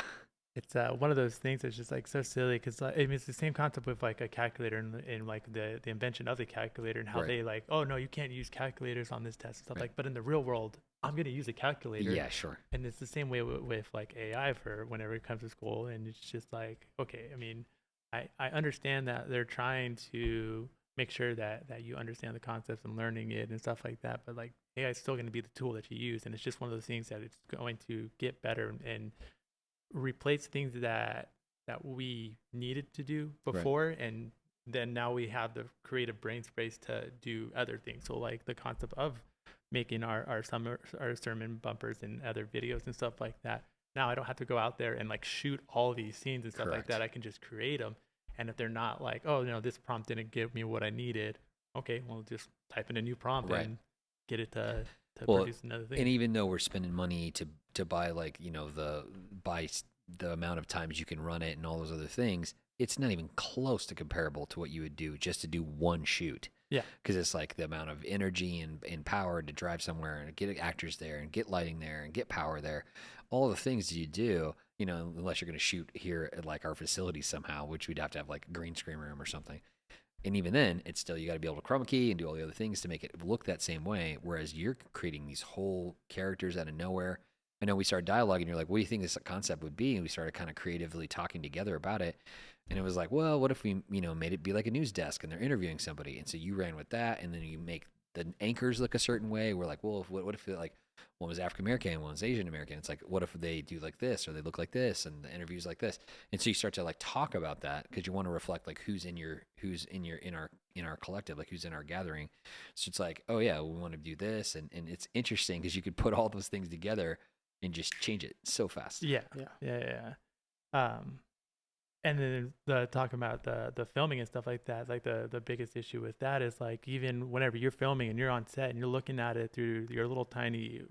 It's one of those things that's just like so silly because I mean it's the same concept with like a calculator and like the invention of the calculator and how Right. they like, oh no, you can't use calculators on this test and stuff Right. like. But in the real world, I'm gonna use a calculator. Yeah, sure. And it's the same way with like AI for whenever it comes to school. And it's just like, okay, I mean, I understand that they're trying to make sure that you understand the concepts and learning it and stuff like that. But like AI is still going to be the tool that you use, and it's just one of those things that it's going to get better and replace things that we needed to do before, and then now we have the creative brain space to do other things. So like the concept of making our sermon bumpers and other videos and stuff like that. Now I don't have to go out there and like shoot all these scenes and stuff like that. I can just create them. And if they're not like, oh, this prompt didn't give me what I needed, okay, well, just type in a new prompt and get it to produce another thing. And even though we're spending money to buy like, the amount of times you can run it and all those other things, it's not even close to comparable to what you would do just to do one shoot. Yeah. Because it's like the amount of energy and power to drive somewhere and get actors there and get lighting there and get power there. All the things you do, unless you're going to shoot here at like our facility somehow, which we'd have to have like a green screen room or something. And even then, it's still, you got to be able to chroma key and do all the other things to make it look that same way. Whereas you're creating these whole characters out of nowhere. I know we started dialoguing, and you're like, what do you think this concept would be? And we started kind of creatively talking together about it. And it was like, well, what if we, made it be like a news desk and they're interviewing somebody? And so you ran with that, and then you make the anchors look a certain way. We're like, well, what if like one was African American, one was Asian American? It's like, what if they do like this or they look like this, and the interview's like this? And so you start to like talk about that because you want to reflect like who's in our collective, like who's in our gathering. So it's like, oh yeah, we want to do this, and it's interesting because you could put all those things together and just change it so fast. Yeah. And then talking about the filming and stuff like that, like the biggest issue with that is like even whenever you're filming and you're on set and you're looking at it through your little tiny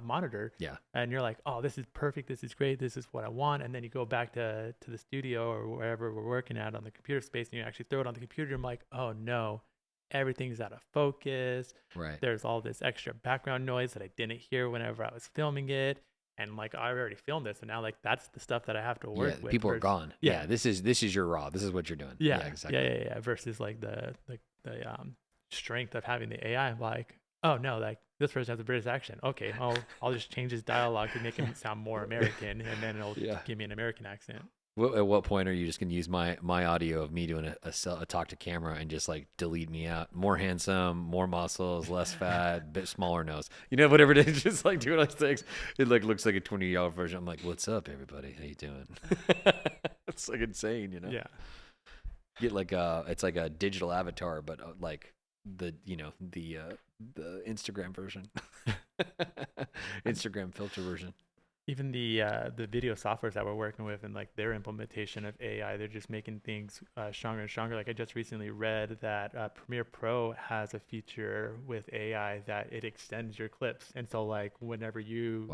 monitor, and you're like, oh, this is perfect, this is great, this is what I want, and then you go back to the studio or wherever we're working at on the computer space and you actually throw it on the computer, I'm like, oh no, everything's out of focus. Right. There's all this extra background noise that I didn't hear whenever I was filming it. And like I already filmed this, and now like that's the stuff that I have to work with. People are gone. Yeah, this is your raw. This is what you're doing. Yeah, exactly. Yeah. Versus like the strength of having the AI. Like, oh no, like this person has a British accent. Okay, I'll just change his dialogue to make him sound more American, and then it'll give me an American accent. At what point are you just going to use my audio of me doing a talk to camera and just like delete me out? More handsome, more muscles, less fat, bit smaller nose. Whatever it is, just like doing those things. It like looks like a 20-year-old version. I'm like, what's up, everybody? How you doing? It's like insane, Yeah. Get like it's like a digital avatar, but like the Instagram version, Instagram filter version. Even the video softwares that we're working with and like their implementation of AI, they're just making things stronger and stronger. Like I just recently read that Premiere Pro has a feature with AI that it extends your clips, and so like whenever you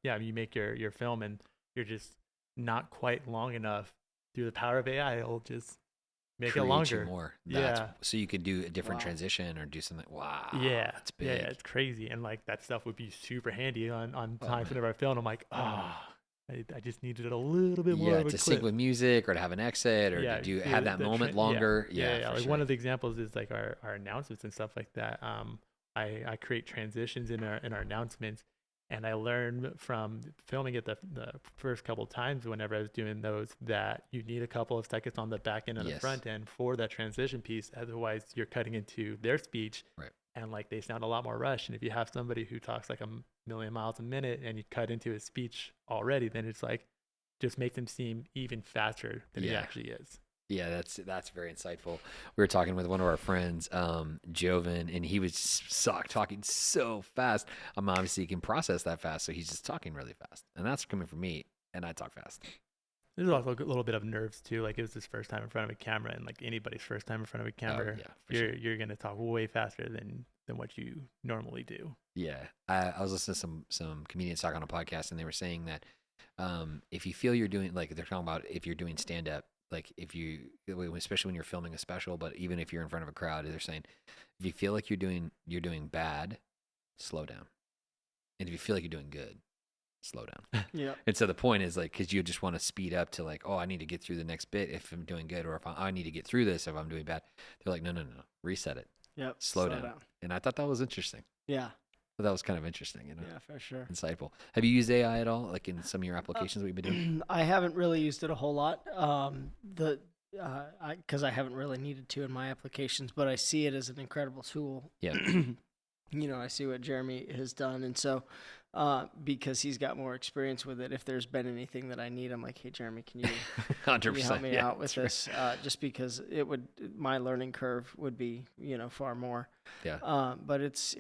you make your film and you're just not quite long enough, through the power of AI, it'll just make it longer. More. Yeah. So you could do a different transition or do something. Wow. Yeah. That's big. Yeah, it's crazy. And like that stuff would be super handy on times whenever I film. I'm like, I just needed a little bit more of a to clip. sync with music or to have an exit or to have that moment longer. Like one of the examples is like our announcements and stuff like that. I create transitions in our announcements. And I learned from filming it the first couple of times whenever I was doing those that you need a couple of seconds on the back end and the front end for that transition piece. Otherwise, you're cutting into their speech. Right. And like they sound a lot more rushed. And if you have somebody who talks like a million miles a minute and you cut into his speech already, then it's like just makes him seem even faster than he actually is. Yeah, that's very insightful. We were talking with one of our friends, Joven, and he was talking so fast. Obviously, he can process that fast, so he's just talking really fast. And that's coming from me, and I talk fast. There's also a little bit of nerves, too. Like, it was his first time in front of a camera, and like anybody's first time in front of a camera, you're going to talk way faster than what you normally do. Yeah. I was listening to some comedians talk on a podcast, and they were saying that if you feel you're doing, like, they're talking about if you're doing stand-up, like if you, especially when you're filming a special, but even if you're in front of a crowd, they're saying, if you feel like you're doing bad, slow down. And if you feel like you're doing good, slow down. Yeah. And so the point is like, because you just want to speed up to like, oh, I need to get through the next bit if I'm doing good, or if I need to get through this if I'm doing bad. They're like, no, reset it. Yep. Slow down. And I thought that was interesting. Yeah. That was kind of interesting, you know? Yeah, for sure. Insightful. Have you used AI at all, like in some of your applications that we've been doing? I haven't really used it a whole lot. Because I haven't really needed to in my applications, but I see it as an incredible tool. Yeah. You know, I see what Jeremy has done, and so because he's got more experience with it, if there's been anything that I need, I'm like, hey, Jeremy, can you 100%. help me out with this? Just because my learning curve would be, you know, far more. Yeah. But it's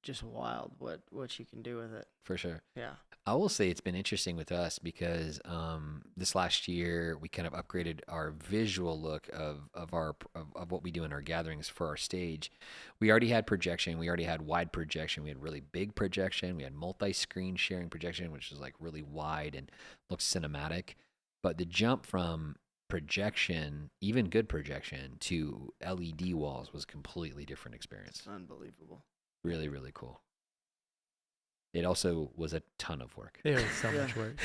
just wild what you can do with it. For sure. Yeah. I will say it's been interesting with us because this last year we kind of upgraded our visual look of what we do in our gatherings for our stage. We already had projection. We already had wide projection. We had really big projection. We had multi-screen sharing projection, which is like really wide and looks cinematic. But the jump from projection, even good projection, to LED walls was a completely different experience. It's unbelievable. Really, really cool. It also was a ton of work. It was so much work.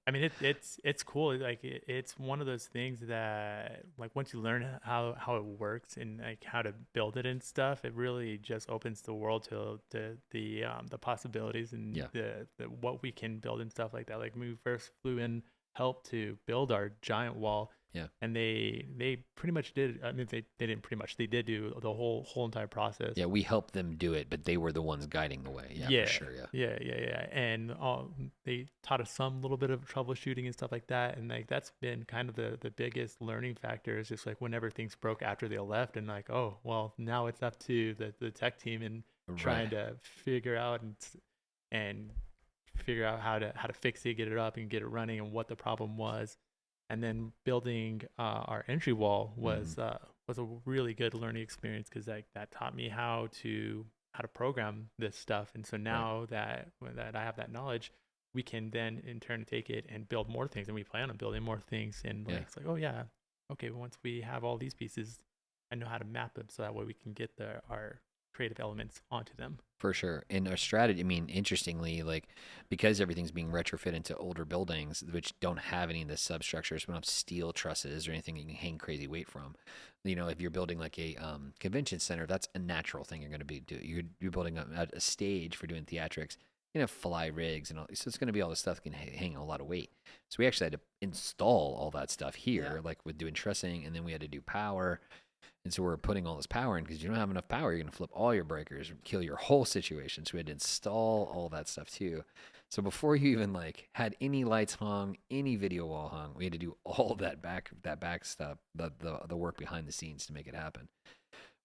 I mean, it's cool. Like it's one of those things that like once you learn how it works and like how to build it and stuff, it really just opens the world to the possibilities and the what we can build and stuff like that. Like when we first flew in, helped to build our giant wall. Yeah. And they pretty much did. I mean, they didn't pretty much. They did do the whole entire process. Yeah, we helped them do it, but they were the ones guiding the way. Yeah, for sure. Yeah. And they taught us some little bit of troubleshooting and stuff like that. And like that's been kind of the biggest learning factor is just like whenever things broke after they left, and like, oh well, now it's up to the tech team and trying to figure out and figure out how to fix it, get it up, and get it running, and what the problem was. And then building our entry wall was a really good learning experience because that taught me how to program this stuff. And so now that I have that knowledge, we can then in turn take it and build more things. And we plan on building more things. And like it's like, oh yeah, okay. Once we have all these pieces, I know how to map them so that way we can get our creative elements onto them. For sure. And our strategy, I mean, interestingly, like because everything's being retrofit into older buildings, which don't have any of the substructures, we don't have steel trusses or anything you can hang crazy weight from. You know, if you're building like a convention center, that's a natural thing you're going to be doing. You're building a stage for doing theatrics. You know, fly rigs and all. So it's going to be all this stuff that can hang a lot of weight. So we actually had to install all that stuff here, like with doing trussing, and then we had to do power. And so we're putting all this power in because you don't have enough power. You're going to flip all your breakers, kill your whole situation. So we had to install all that stuff too. So before you even like had any lights hung, any video wall hung, we had to do all that back stuff, the work behind the scenes to make it happen.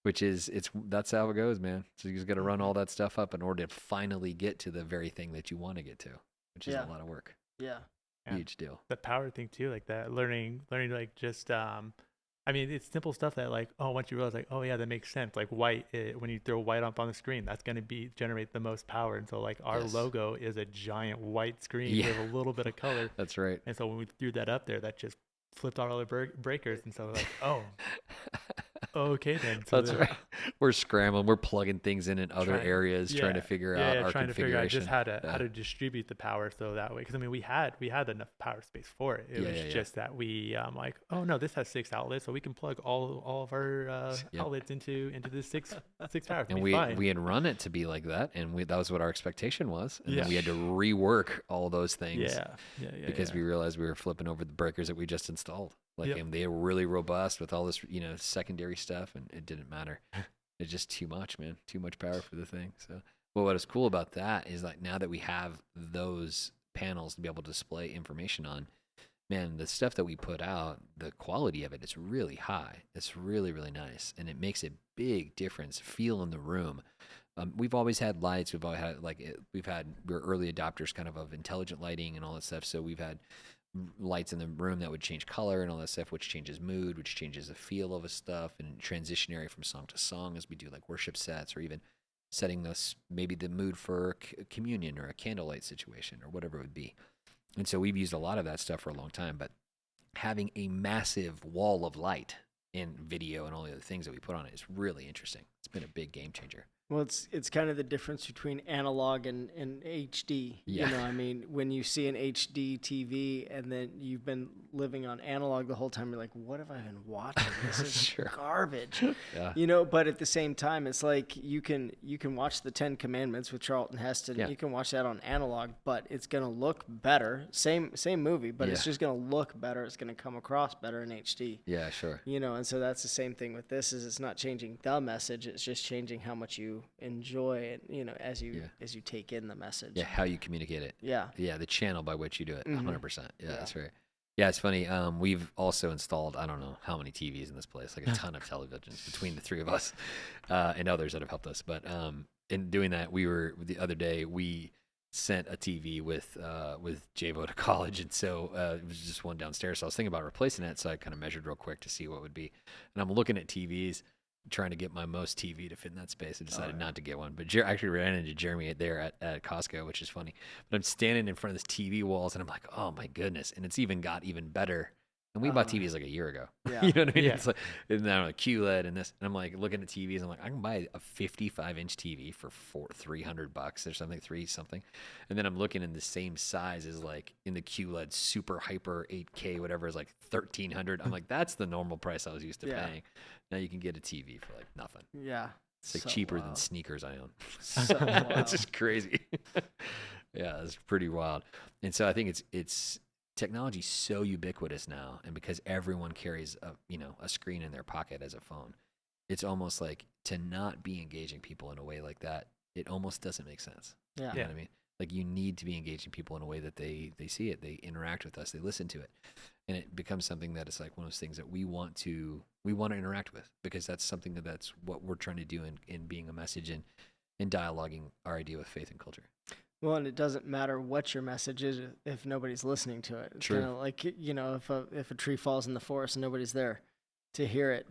Which is that's how it goes, man. So you just got to run all that stuff up in order to finally get to the very thing that you want to get to, which is a lot of work. Yeah. Huge deal. The power thing too, like that learning like just I mean, it's simple stuff that like, oh, once you realize like, oh yeah, that makes sense. Like white, when you throw white up on the screen, that's going to generate the most power. And so like our logo is a giant white screen with a little bit of color. That's right. And so when we threw that up there, that just flipped out all the breakers. And so like, oh, okay then. So that's right. We're scrambling. We're plugging things in other areas, trying to figure out our trying configuration. To figure out just how to distribute the power so that way. Because I mean, we had enough power space for it. It was just that we like, oh no, this has 6 outlets, so we can plug all of our outlets into the six power. And we had run it to be like that, and that was what our expectation was. And then we had to rework all those things. Because we realized we were flipping over the breakers that we just installed. Like and they were really robust with all this, secondary stuff, and it didn't matter. It's just too much, man. Too much power for the thing. So, well, what is cool about that is like now that we have those panels to be able to display information on, man, the stuff that we put out, the quality of it is really high. It's really, really nice, and it makes a big difference. Feel in the room. We've always had lights. We've always had we're early adopters kind of intelligent lighting and all that stuff. So we've had lights in the room that would change color and all that stuff, which changes mood, which changes the feel of a stuff, and transitionary from song to song as we do like worship sets, or even setting this maybe the mood for communion or a candlelight situation or whatever it would be. And so we've used a lot of that stuff for a long time, but having a massive wall of light in video and all the other things that we put on it is really interesting. It's been a big game changer. Well, it's kind of the difference between analog and HD. Yeah. You know, I mean, when you see an HD TV and then you've been living on analog the whole time, you're like, what have I been watching? This is Sure. garbage. Yeah. You know, but at the same time, it's like you can watch the 10 Commandments with Charlton Heston. Yeah. You can watch that on analog, but it's gonna look better. Same movie, but it's Yeah. just gonna look better. It's gonna come across better in HD. Yeah, sure. You know, and so that's the same thing with this. Is it's not changing the message; it's just changing how much you enjoy it. You know, as you take in the message. Yeah, how you communicate it. Yeah. Yeah, the channel by which you do it. 100%. Yeah, that's right. Yeah, it's funny. We've also installed, I don't know how many TVs in this place, like a ton of televisions between the three of us and others that have helped us. But in doing that, the other day, we sent a TV with Javo to college. And so it was just one downstairs. So I was thinking about replacing it. So I kind of measured real quick to see what would be. And I'm looking at TVs, trying to get my most TV to fit in that space. I decided not to get one, but actually ran into Jeremy there at Costco, which is funny. But I'm standing in front of this TV walls and I'm like, oh my goodness. And it's got even better. And we bought TVs like a year ago. Yeah. You know what I mean? Yeah. It's like, and now like QLED and this, and I'm like looking at TVs. I'm like, I can buy a 55-inch TV for $300 or something, something. And then I'm looking in the same size as like in the QLED super hyper 8K, whatever is like $1,300. I'm like, that's the normal price I was used to paying. Now you can get a TV for like nothing. Yeah. It's like So cheaper than wild. sneakers I own. So wild. It's just crazy. Yeah, it's pretty wild. And so I think it's technology's so ubiquitous now, and because everyone carries a screen in their pocket as a phone, it's almost like to not be engaging people in a way like that, it almost doesn't make sense. Yeah. You know what I mean? Like you need to be engaging people in a way that they see it, they interact with us, they listen to it. And it becomes something that is like one of those things that we want to interact with, because that's something that's what we're trying to do in being a message and in dialoguing our idea with faith and culture. Well, and it doesn't matter what your message is if nobody's listening to it. It's True. kind of like, you know, if a tree falls in the forest and nobody's there to hear it,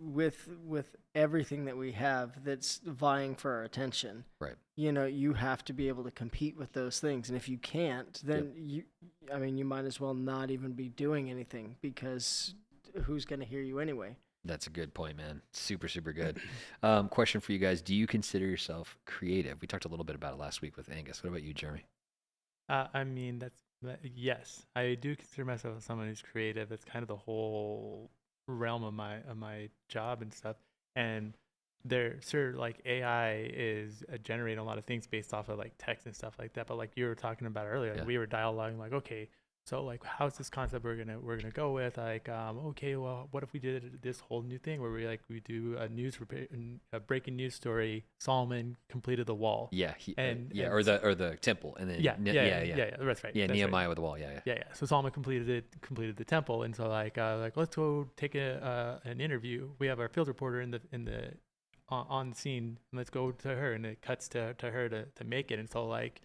with everything that we have that's vying for our attention. Right. You know, you have to be able to compete with those things, and if you can't, then you might as well not even be doing anything, because who's going to hear you anyway? That's a good point, man. Super, super good. Question for you guys. Do you consider yourself creative? We talked a little bit about it last week with Angus. What about you, Jeremy? I mean, yes, I do consider myself someone who's creative. It's kind of the whole realm of my job and stuff. And like AI is generating a lot of things based off of like text and stuff like that. But like you were talking about earlier, like we were dialoguing like, okay, so like how's this concept we're gonna go with? Like, okay, well, what if we did this whole new thing where we do a breaking news story? Solomon completed the wall. Yeah, or the temple, and then yeah, that's right. Yeah, that's Nehemiah right. with the wall. Yeah. So Solomon completed the temple, and so like let's go take an interview. We have our field reporter on the scene, and let's go to her, and it cuts to her to make it. And so like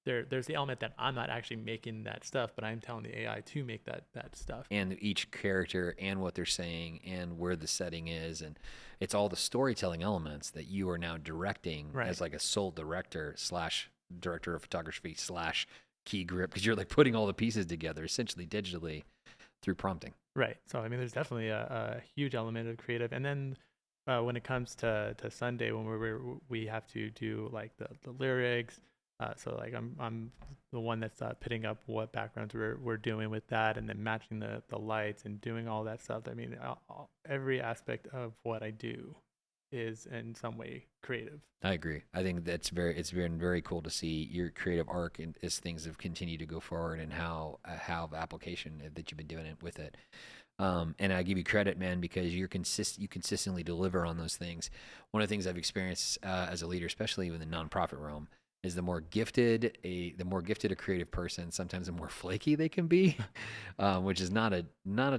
there's the element that I'm not actually making that stuff, but I'm telling the AI to make that stuff. And each character and what they're saying and where the setting is, and it's all the storytelling elements that you are now directing as like a sole director / director of photography / key grip, because you're like putting all the pieces together essentially digitally through prompting. Right. So I mean, there's definitely a huge element of creative, and then when it comes to Sunday, when we have to do like the lyrics. So like I'm the one that's pitting up what backgrounds we're doing with that, and then matching the lights and doing all that stuff. I mean, every aspect of what I do is in some way creative. I agree. I think it's been very cool to see your creative arc and as things have continued to go forward, and how the application that you've been doing it with it. And I give you credit, man, because you consistently deliver on those things. One of the things I've experienced as a leader, especially in the nonprofit realm, is the more gifted a creative person, sometimes the more flaky they can be, which is not a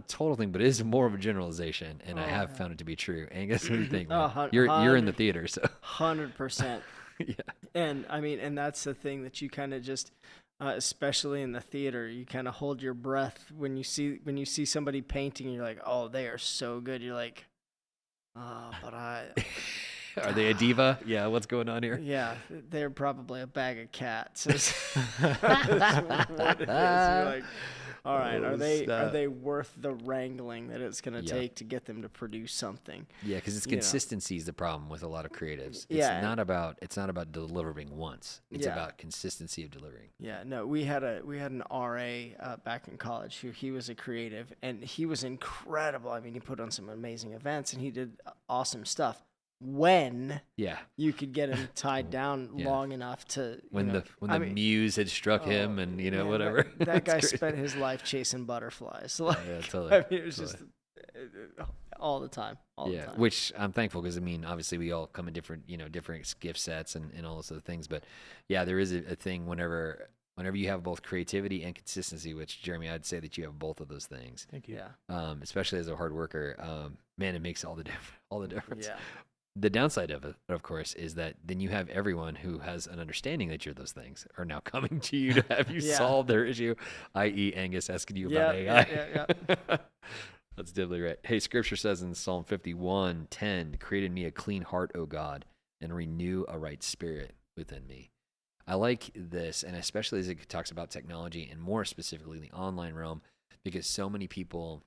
total thing, but it is more of a generalization, and I have found it to be true. Angus, what do you think? Man? You're in the theater, so 100%. Yeah. And I mean, and that's the thing that you kind of just, especially in the theater, you kind of hold your breath when you see somebody painting. And you're like, oh, they are so good. You're like, oh, but I. Are they a diva? Yeah, what's going on here? Yeah, they're probably a bag of cats. That's what it is. You're like, All right, are Snap. they worth the wrangling that it's going to Yep. take to get them to produce something? Yeah, because it's You know. consistency is the problem with a lot of creatives. Yeah. It's not about delivering once. It's Yeah. about consistency of delivering. Yeah, no, we had an RA back in college who he was a creative, and he was incredible. I mean, he put on some amazing events and he did awesome stuff. When Yeah. you could get him tied down Yeah. long enough to When the muse had struck him, and man, whatever. That guy It's crazy. spent his life chasing butterflies. Like, Yeah, totally. I mean, it was just all the time. All the time. Which I'm thankful because I mean, obviously we all come in different, different gift sets and all those other things. But yeah, there is a thing whenever you have both creativity and consistency, which Jeremy, I'd say that you have both of those things. Thank you. Yeah. Especially as a hard worker, man, it makes all the difference. Yeah. The downside of it, of course, is that then you have everyone who has an understanding that you're those things are now coming to you to have you Yeah. solve their issue, i.e. Angus asking you about AI. Yeah. That's definitely right. Hey, Scripture says in Psalm 51:10, "Create in me a clean heart, O God, and renew a right spirit within me." I like this, and especially as it talks about technology and more specifically the online realm, because so many people,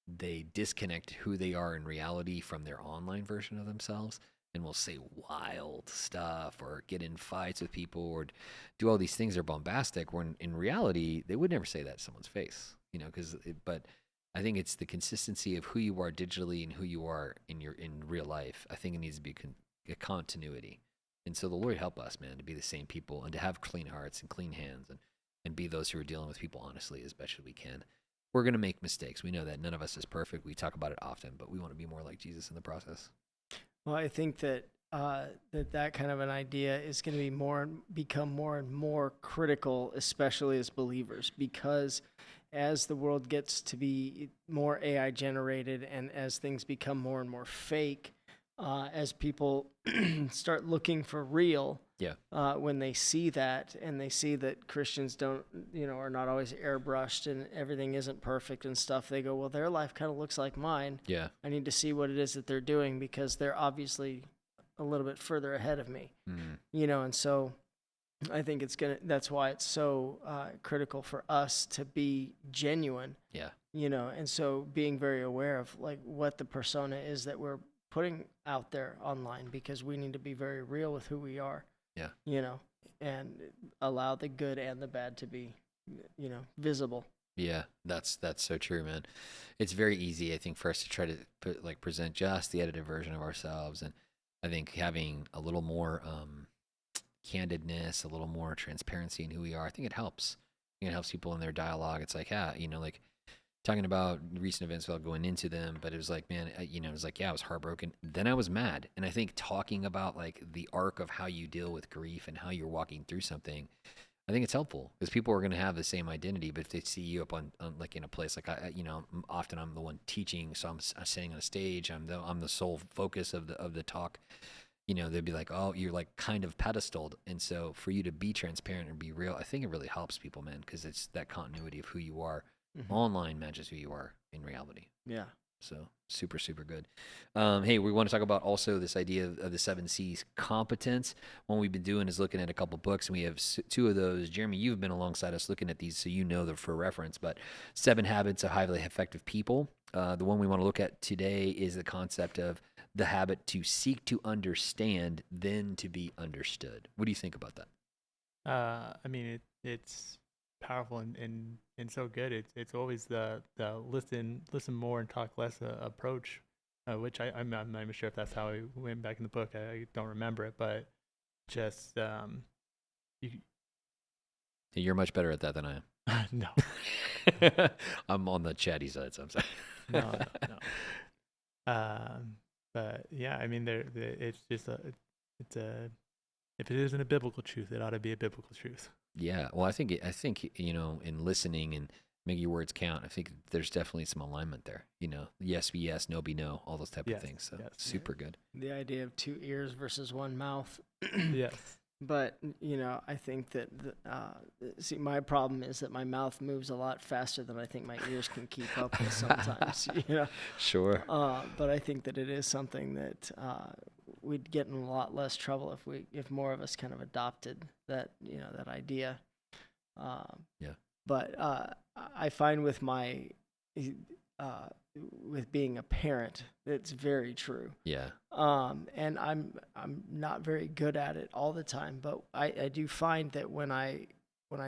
they disconnect who they are in reality from their online version of themselves and will say wild stuff or get in fights with people or do all these things that are bombastic when in reality they would never say that to someone's face, but I think it's the consistency of who you are digitally and who you are in real life. I think it needs to be a continuity. And so the Lord help us, man, to be the same people and to have clean hearts and clean hands and be those who are dealing with people honestly as best as we can. We're going to make mistakes. We know that none of us is perfect. We talk about it often, but we want to be more like Jesus in the process. Well, I think that that kind of an idea is going to become more and more critical, especially as believers, because as the world gets to be more AI generated and as things become more and more fake, as people start looking for real, when they see that and they see that Christians are not always airbrushed and everything isn't perfect and stuff, they go, well, their life kind of looks like mine. Yeah. I need to see what it is that they're doing because they're obviously a little bit further ahead of me, and so I think that's why it's so critical for us to be genuine. Yeah. And so being very aware of like what the persona is that we're putting out there online, because we need to be very real with who we are. Yeah. And allow the good and the bad to be, visible. Yeah, that's so true, man. It's very easy, I think, for us to try to present just the edited version of ourselves, and I think having a little more candidness, a little more transparency in who we are, I think it helps. I think it helps people in their dialogue. It's like, like talking about recent events without going into them, but it was like, man, it was like, I was heartbroken. Then I was mad. And I think talking about like the arc of how you deal with grief and how you're walking through something, I think it's helpful because people are going to have the same identity, but if they see you up on like in a place like often I'm the one teaching, so I'm sitting on a stage, I'm the sole focus of the talk. They'd be like, oh, you're like kind of pedestaled. And so for you to be transparent and be real, I think it really helps people, man, because it's that continuity of who you are. Online matches who you are in reality. Yeah. So super, super good. Hey, we want to talk about also this idea of the 7 C's competence. One we've been doing is looking at a couple books, and we have 2 of those. Jeremy, you've been alongside us looking at these, so they're for reference. But 7 Habits of Highly Effective People. The one we want to look at today is the concept of the habit to seek to understand, then to be understood. What do you think about that? I mean, it's powerful and so good. It's always the listen more and talk less approach, which I'm not even sure if that's how it went back in the book. I don't remember it, but just You're much better at that than I am. No. I'm on the chatty side, so I'm sorry. No. But yeah, I mean, it's just if it isn't a biblical truth, it ought to be a biblical truth. Yeah, well, I think in listening and making your words count, I think there's definitely some alignment there. Yes be yes, no be no, all those type of things. So super good. The idea of 2 ears versus 1 mouth. Yes. But I think that my problem is that my mouth moves a lot faster than I think my ears can keep up with sometimes. Sure. But I think that it is something that we'd get in a lot less trouble if more of us kind of adopted that that idea. Yeah. But I find with my with being a parent, it's very true. Yeah. And I'm not very good at it all the time, but I do find that when I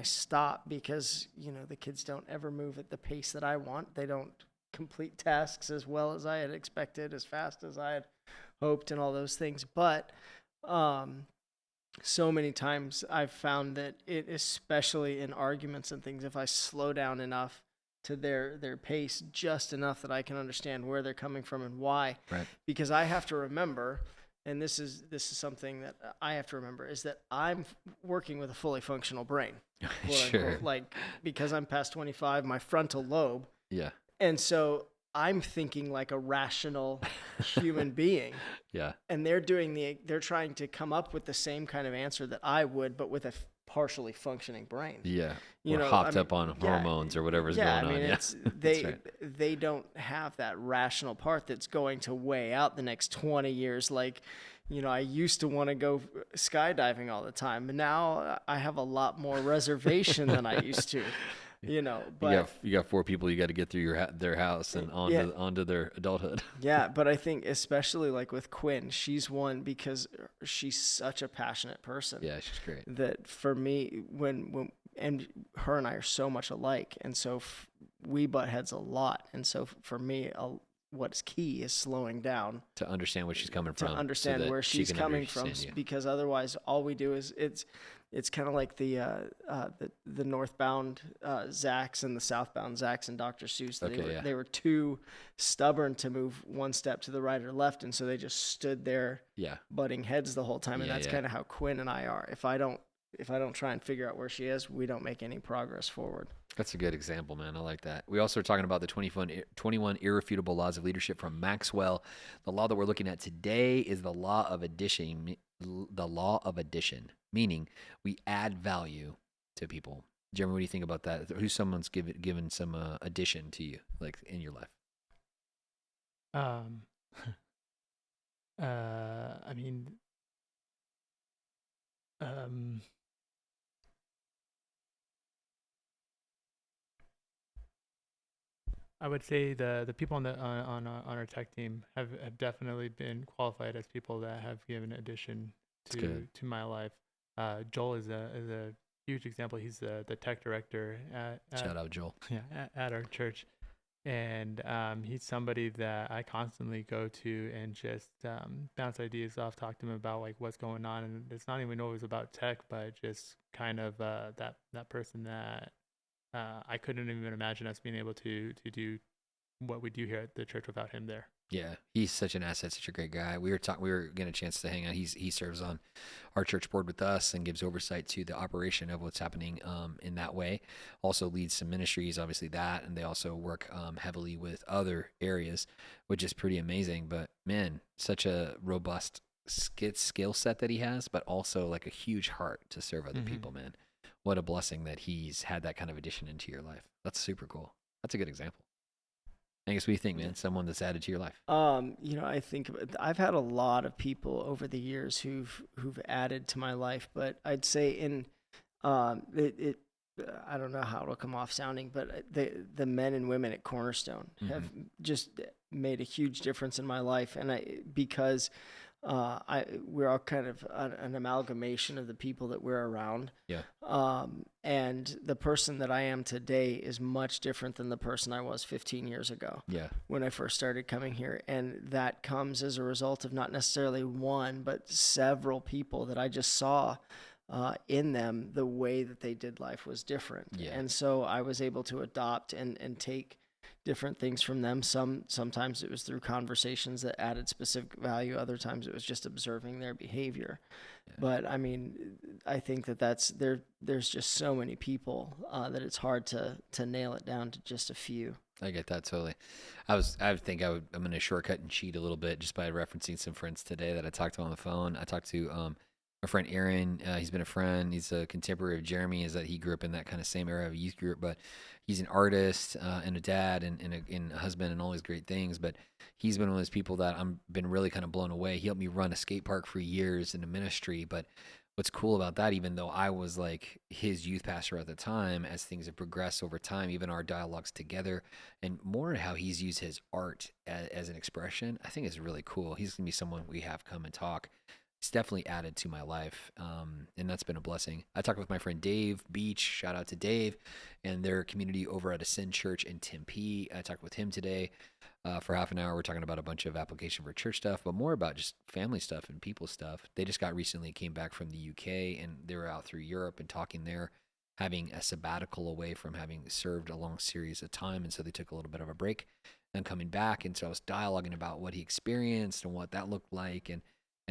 stop, because the kids don't ever move at the pace that I want, they don't complete tasks as well as I had expected, as fast as I had hoped, and all those things. But so many times I've found that it, especially in arguments and things, if I slow down enough to their pace, just enough that I can understand where they're coming from and why. Right. Because I have to remember, and this is something that I have to remember, is that I'm working with a fully functional brain. Sure. Unquote. Like, because I'm past 25, my frontal lobe. Yeah. And so I'm thinking like a rational human being. Yeah. And they're trying to come up with the same kind of answer that I would, but with a partially functioning brain. Yeah. You Or know, hopped I mean, up on yeah, hormones or whatever's yeah, going I mean, on. it's That's right. they don't have that rational part that's going to weigh out the next 20 years. Like, I used to want to go skydiving all the time, but now I have a lot more reservation than I used to. But you got 4 people you got to get through their house and onto their adulthood. yeah, but I think especially like with Quinn, she's one because she's such a passionate person. Yeah, she's great. That for me, when and her and I are so much alike, and so we butt heads a lot, and so for me, what's key is slowing down To understand where she's coming to from. understand so where she she's can coming from, understand you. because otherwise all we do is it's kind of like the northbound Zachs and the southbound Zachs and Dr. Seuss. They were too stubborn to move one step to the right or left, and so they just stood there butting heads the whole time. And that's kind of how Quinn and I are. If I don't try and figure out where she is, we don't make any progress forward. That's a good example, man. I like that. We also are talking about the 21 irrefutable laws of leadership from Maxwell. The law that we're looking at today is the law of addition. The law of addition, meaning we add value to people. Jeremy, what do you think about that? Who's someone's given some addition to you, like in your life? I mean, I would say the people on our tech team have definitely been qualified as people that have given addition to my life. Joel is a huge example. He's the tech director at Shout out Joel. Yeah, at our church, and he's somebody that I constantly go to and just bounce ideas off, talk to him about like what's going on, and it's not even always about tech, but just kind of that person that I couldn't even imagine us being able to do what we do here at the church without him there. Yeah, he's such an asset, such a great guy. We were getting a chance to hang out. He serves on our church board with us and gives oversight to the operation of what's happening in that way. Also leads some ministries, obviously that, and they also work heavily with other areas, which is pretty amazing. But man, such a robust skill set that he has, but also like a huge heart to serve other people, man. What a blessing that he's had that kind of addition into your life. That's super cool. That's a good example. Angus, what do you think, man? Someone that's added to your life. I think I've had a lot of people over the years who've added to my life, but I'd say I don't know how it'll come off sounding, but the men and women at Cornerstone have just made a huge difference in my life, and because we're all kind of an amalgamation of the people that we're around. Yeah. And the person that I am today is much different than the person I was 15 years ago. Yeah. When I first started coming here. And that comes as a result of not necessarily one, but several people that I just saw in them. The way that they did life was different. Yeah. And so I was able to adopt and take different things from them. Sometimes it was through conversations that added specific value. Other times it was just observing their behavior. Yeah. But I mean, I think there's just so many people that it's hard to nail it down to just a few. I get that totally. I'm going to shortcut and cheat a little bit just by referencing some friends today that I talked to on the phone. I talked to my friend Aaron. He's been a friend. He's a contemporary of Jeremy. Is that he grew up in that kind of same era of youth group, but he's an artist and a dad and a husband and all these great things. But he's been one of those people that I've been really kind of blown away. He helped me run a skate park for years in a ministry, but what's cool about that, even though I was like his youth pastor at the time, as things have progressed over time, even our dialogues together and more how he's used his art as an expression, I think is really cool. He's going to be someone we have come and talk. It's definitely added to my life, and that's been a blessing. I talked with my friend Dave Beach. Shout out to Dave and their community over at Ascend Church in Tempe. I talked with him today for half an hour. We're talking about a bunch of application for church stuff, but more about just family stuff and people stuff. They just came back from the UK, and they were out through Europe and talking there, having a sabbatical away from having served a long series of time, and so they took a little bit of a break and coming back. And so I was dialoguing about what he experienced and what that looked like, and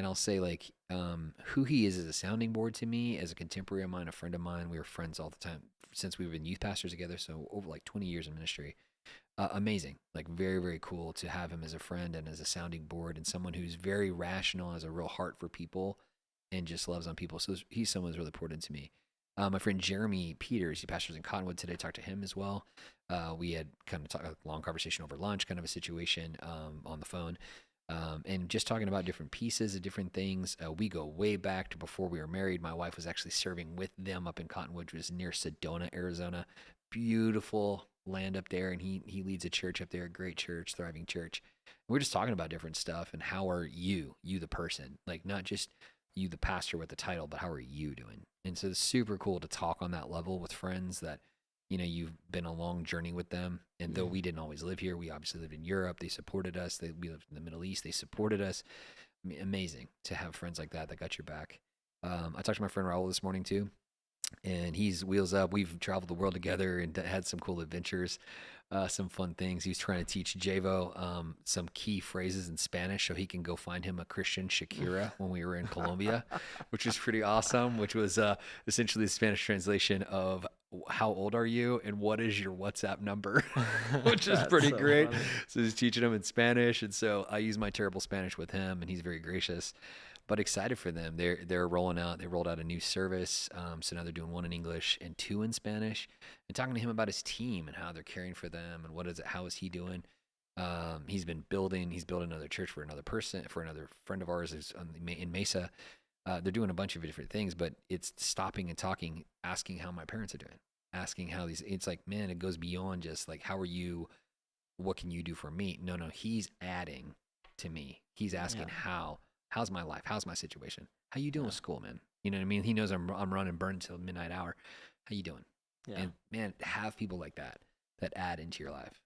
I'll say like who he is as a sounding board to me, as a contemporary of mine, a friend of mine. We were friends all the time since we've been youth pastors together, so over like 20 years in ministry. Amazing, like very, very cool to have him as a friend and as a sounding board, and someone who's very rational, has a real heart for people, and just loves on people. So he's someone who's really important to me. My friend Jeremy Peters, he pastors in Cottonwood today. Talked to him as well. We had kind of a long conversation over lunch, kind of a situation on the phone. And just talking about different pieces of different things. We go way back to before we were married. My wife was actually serving with them up in Cottonwood, which was near Sedona, Arizona. Beautiful land up there, and he leads a church up there, a great church, thriving church. And we're just talking about different stuff, and how are you the person, like not just you the pastor with the title, but how are you doing? And so it's super cool to talk on that level with friends that, you know, you've been a long journey with them. And though we didn't always live here, we obviously lived in Europe. They supported us. We lived in the Middle East. They supported us. I mean, amazing to have friends like that got your back. I talked to my friend Raul this morning too, and he's wheels up. We've traveled the world together and had some cool adventures, some fun things. He was trying to teach Javo some key phrases in Spanish so he can go find him a Christian Shakira when we were in Colombia, which was pretty awesome, which was essentially the Spanish translation of how old are you and what is your WhatsApp number, which is pretty so great. Funny. So he's teaching him in Spanish, and so I use my terrible Spanish with him, and he's very gracious. But excited for them. They're rolling out. They rolled out a new service, so now they're doing 1 in English and 2 in Spanish. And talking to him about his team and how they're caring for them and how is he doing. He's building another church for another friend of ours who's in Mesa. They're doing a bunch of different things, but it's stopping and talking, asking how my parents are doing, asking how it's like, man, it goes beyond just like, how are you? What can you do for me? No, he's adding to me. He's asking how's my life? How's my situation? How you doing with school, man? You know what I mean? He knows I'm running burn until midnight hour. How you doing? Yeah. And man, have people like that add into your life.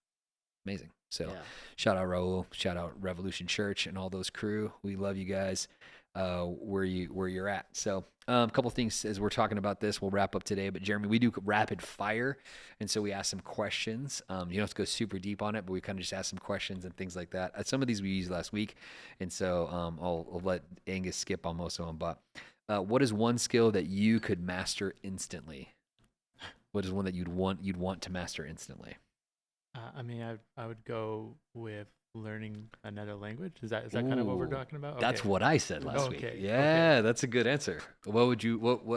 Amazing. So shout out Raul, shout out Revolution Church and all those crew. We love you guys. Where you're at. So a couple things as we're talking about this, we'll wrap up today. But Jeremy, we do rapid fire, and so we ask some questions. You don't have to go super deep on it, but we kind of just ask some questions and things like that. Some of these we used last week, and so I'll let Angus skip on most of them. But what is one skill that you could master instantly? What is one that you'd want to master instantly? I mean, I would go with learning another language. Is that kind of what we're talking about? Okay. That's what I said last week. Yeah, that's a good answer. What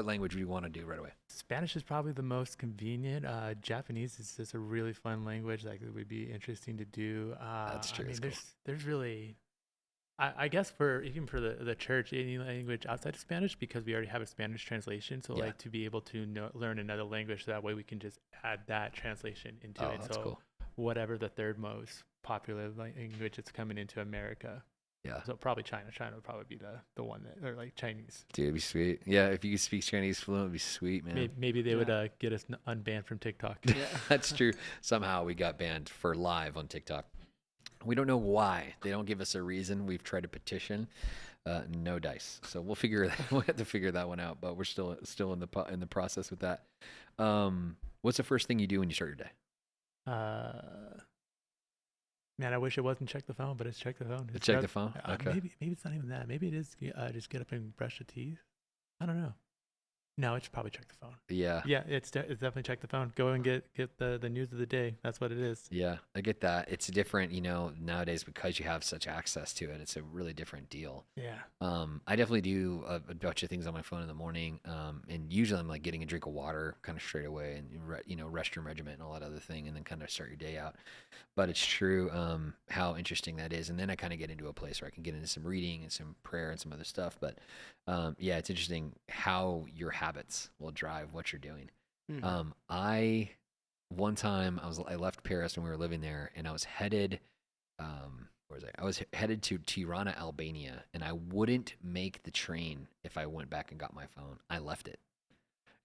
language would you want to do right away? Spanish is probably the most convenient. Japanese is just a really fun language. Like it would be interesting to do. That's true. I mean, there's really, I guess for the church, any language outside of Spanish, because we already have a Spanish translation. So like to be able to learn another language, so that way we can just add that translation into it. That's cool. Whatever the third most popular language that's coming into America. Yeah. So probably China. China would probably be the one that, or like Chinese. Dude, it'd be sweet. Yeah, if you could speak Chinese fluent, it'd be sweet, man. Maybe they would get us unbanned from TikTok. Yeah. That's true. Somehow we got banned for live on TikTok. We don't know why. They don't give us a reason. We've tried to petition. No dice. So we'll have to figure that one out. But we're still in the process with that. What's the first thing you do when you start your day? Man, I wish it wasn't check the phone, but it's check the phone. Check the phone? Okay. Maybe it's not even that. Maybe it is just get up and brush the teeth. I don't know. No, it should probably check the phone. Yeah. Yeah, it's definitely check the phone. Go and get the news of the day. That's what it is. Yeah, I get that. It's different, nowadays because you have such access to it. It's a really different deal. Yeah. I definitely do a bunch of things on my phone in the morning, and usually I'm like getting a drink of water kind of straight away, and restroom regimen and all that other thing, and then kind of start your day out. But it's true how interesting that is, and then I kind of get into a place where I can get into some reading and some prayer and some other stuff. But yeah, it's interesting how your habits will drive what you're doing. One time I left Paris when we were living there, and I was headed, where was I? I was headed to Tirana, Albania, and I wouldn't make the train if I went back and got my phone. I left it.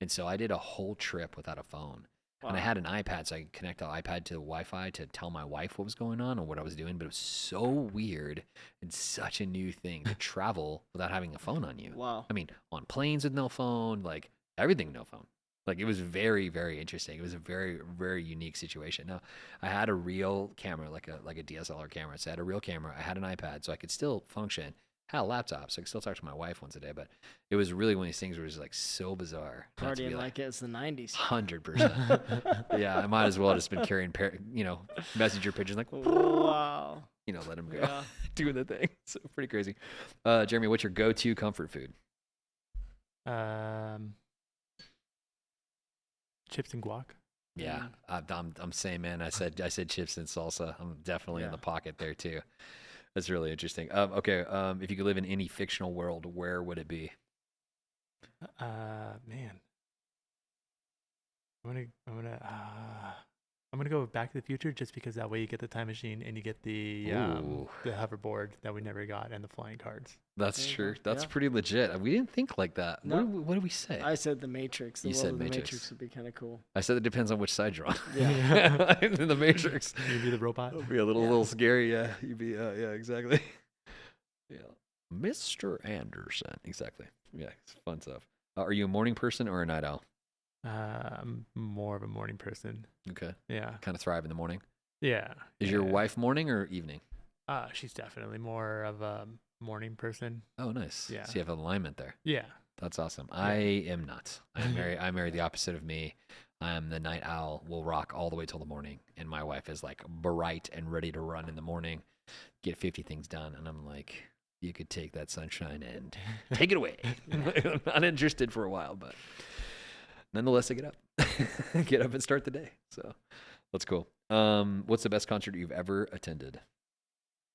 And so I did a whole trip without a phone. Wow. And I had an iPad, so I could connect the iPad to the Wi-Fi to tell my wife what was going on or what I was doing. But it was so weird and such a new thing to travel without having a phone on you. Wow. I mean, on planes with no phone, like everything, no phone. Like it was very, very interesting. It was a very, very unique situation. Now, I had a real camera, like a DSLR camera. So I had a real camera. I had an iPad, so I could still function. Had a laptop, so I could still talk to my wife once a day. But it was really one of these things where it was like so bizarre. Partying like it's the 90s. 100%. Yeah, I might as well have just been carrying, messenger pigeons like, wow. Let them go, doing the thing. So pretty crazy. Jeremy, what's your go-to comfort food? Chips and guac. Yeah, I'm saying, man. I said chips and salsa. I'm definitely in the pocket there too. That's really interesting. Okay, if you could live in any fictional world, where would it be? Man, I'm gonna go Back to the Future just because that way you get the time machine and you get the hoverboard that we never got and the flying cards. That's true. That's pretty legit. We didn't think like that. No. What did we say? I said the Matrix. The you world said of the Matrix. Matrix would be kind of cool. I said it depends on which side you're on. Yeah. In the Matrix. You'd be the robot. It'd be a little scary. Yeah. You'd be. Yeah. Exactly. Yeah. Mr. Anderson. Exactly. Yeah. It's fun stuff. Are you a morning person or a night owl? I'm more of a morning person. Okay. Yeah. Kind of thrive in the morning. Yeah. Is your wife morning or evening? She's definitely more of a morning person. Oh, nice. Yeah. So you have alignment there. Yeah. That's awesome. Yeah. I am not. I marry the opposite of me. I'm the night owl. Will rock all the way till the morning, and my wife is like bright and ready to run in the morning, get 50 things done, and I'm like, you could take that sunshine and take it away. I'm not interested for a while, but nonetheless, I get up and start the day. So that's cool. What's the best concert you've ever attended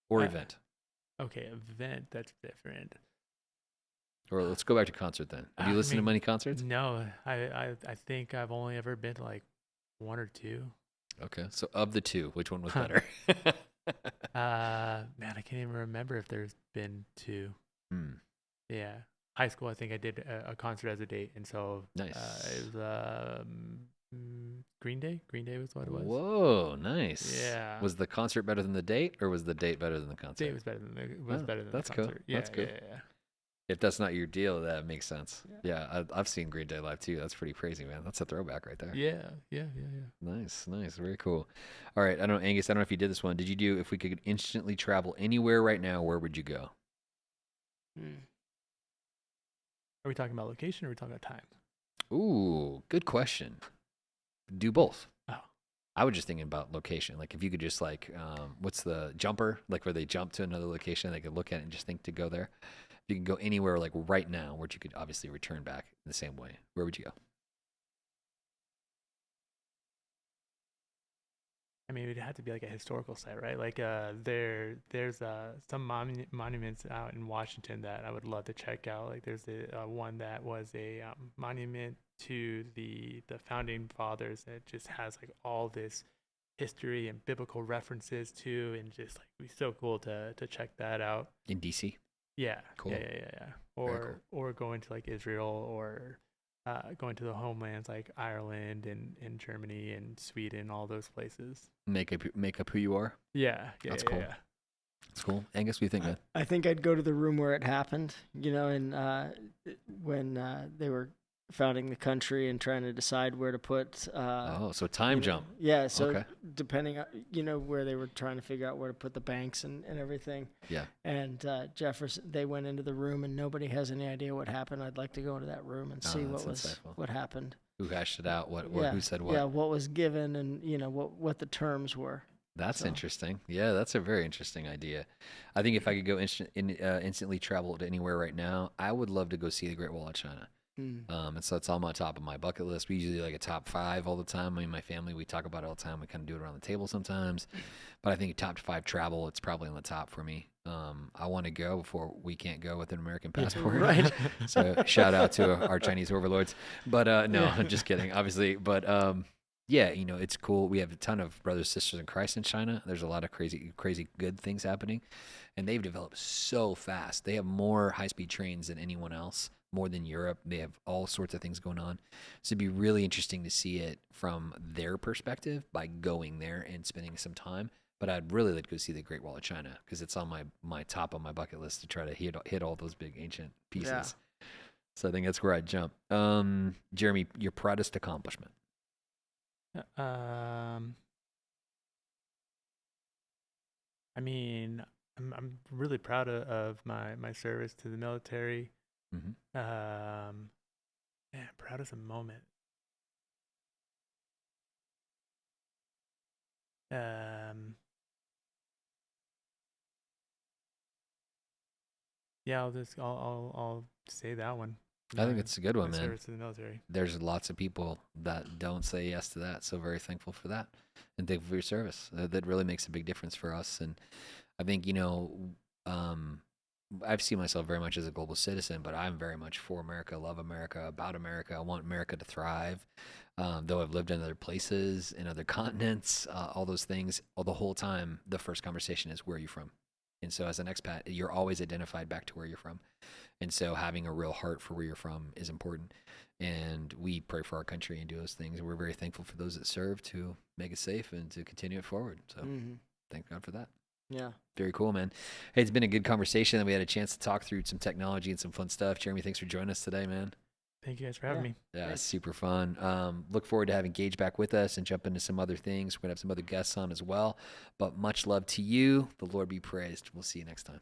or event? Okay, event, that's different. Or let's go back to concert then. Have you listened to many concerts? No, I think I've only ever been to like one or two. Okay, so of the two, which one was better? Man, I can't even remember if there's been two. Yeah, high school, I think I did a concert as a date, and so nice. It was Green Day. Green Day was what it was. Whoa, nice. Yeah. Was the concert better than the date, or was the date better than the concert? Date was better than that's the concert. Cool. Yeah, that's cool. Yeah. If that's not your deal, that makes sense. Yeah, I've seen Green Day live too. That's pretty crazy, man. That's a throwback right there. Yeah. Nice. Very cool. All right, I don't know, Angus, I don't know if you did this one. Did you do, if we could instantly travel anywhere right now, where would you go? Are we talking about location or are we talking about time? Ooh, good question. Do both. Oh. I was just thinking about location. Like if you could just like, what's the jumper? Like where they jump to another location, they could look at it and just think to go there. If you can go anywhere like right now, where you could obviously return back in the same way, where would you go? I mean, it would have to be like a historical site, right? Like there's some monuments out in Washington that I would love to check out. Like there's one that was a monument to the founding fathers that just has like all this history and biblical references to, and just like it'd be so cool to check that out. In DC? Yeah. Cool. Yeah. Cool. Or going to like Israel, or going to the homelands like Ireland and Germany and Sweden, all those places. Make up who you are? Yeah. That's cool. Yeah. That's cool. Angus, what do you think, man? I think I'd go to the room where it happened, and when they were founding the country and trying to decide where to put. So time jump. Yeah. So Okay. depending on, where they were trying to figure out where to put the banks and everything. Yeah. And Jefferson, they went into the room and nobody has any idea what happened. I'd like to go into that room and see insightful. what happened. Who hashed it out? Yeah. Who said what? Yeah, what was given and what the terms were. That's interesting. Yeah, that's a very interesting idea. I think if I could go instantly travel to anywhere right now, I would love to go see the Great Wall of China. And so it's on my top of my bucket list. We usually like a top 5 all the time. I mean, my family, we talk about it all the time. We kind of do it around the table sometimes. But I think top 5 travel, it's probably on the top for me. I want to go before we can't go with an American passport. Right. So shout out to our Chinese overlords. But no, I'm just kidding, obviously. But yeah, it's cool. We have a ton of brothers, sisters in Christ in China. There's a lot of crazy, crazy good things happening. And they've developed so fast. They have more high-speed trains than anyone else, more than Europe. They have all sorts of things going on. So it'd be really interesting to see it from their perspective by going there and spending some time. But I'd really like to go see the Great Wall of China because it's on my top of my bucket list to try to hit all those big ancient pieces. Yeah. So I think that's where I'd jump. Jeremy, your proudest accomplishment? I mean, I'm really proud of my service to the military. Mm-hmm. Man, proudest moment. Yeah, I'll say that one. I think it's a good one, man. Service to the military. There's lots of people that don't say yes to that, so very thankful for that, and thankful for your service. That really makes a big difference for us. And I think I've seen myself very much as a global citizen, but I'm very much for America, love America, about America. I want America to thrive. Though I've lived in other places, in other continents, all those things, the whole time, the first conversation is, where are you from? And so as an expat, you're always identified back to where you're from. And so having a real heart for where you're from is important. And we pray for our country and do those things. And we're very thankful for those that serve to make it safe and to continue it forward. So thank God for that. Yeah. Very cool, man. Hey, it's been a good conversation. We had a chance to talk through some technology and some fun stuff. Jeremy, thanks for joining us today, man. Thank you guys for having me. Yeah, it's super fun. Look forward to having Gage back with us and jump into some other things. We're going to have some other guests on as well. But much love to you. The Lord be praised. We'll see you next time.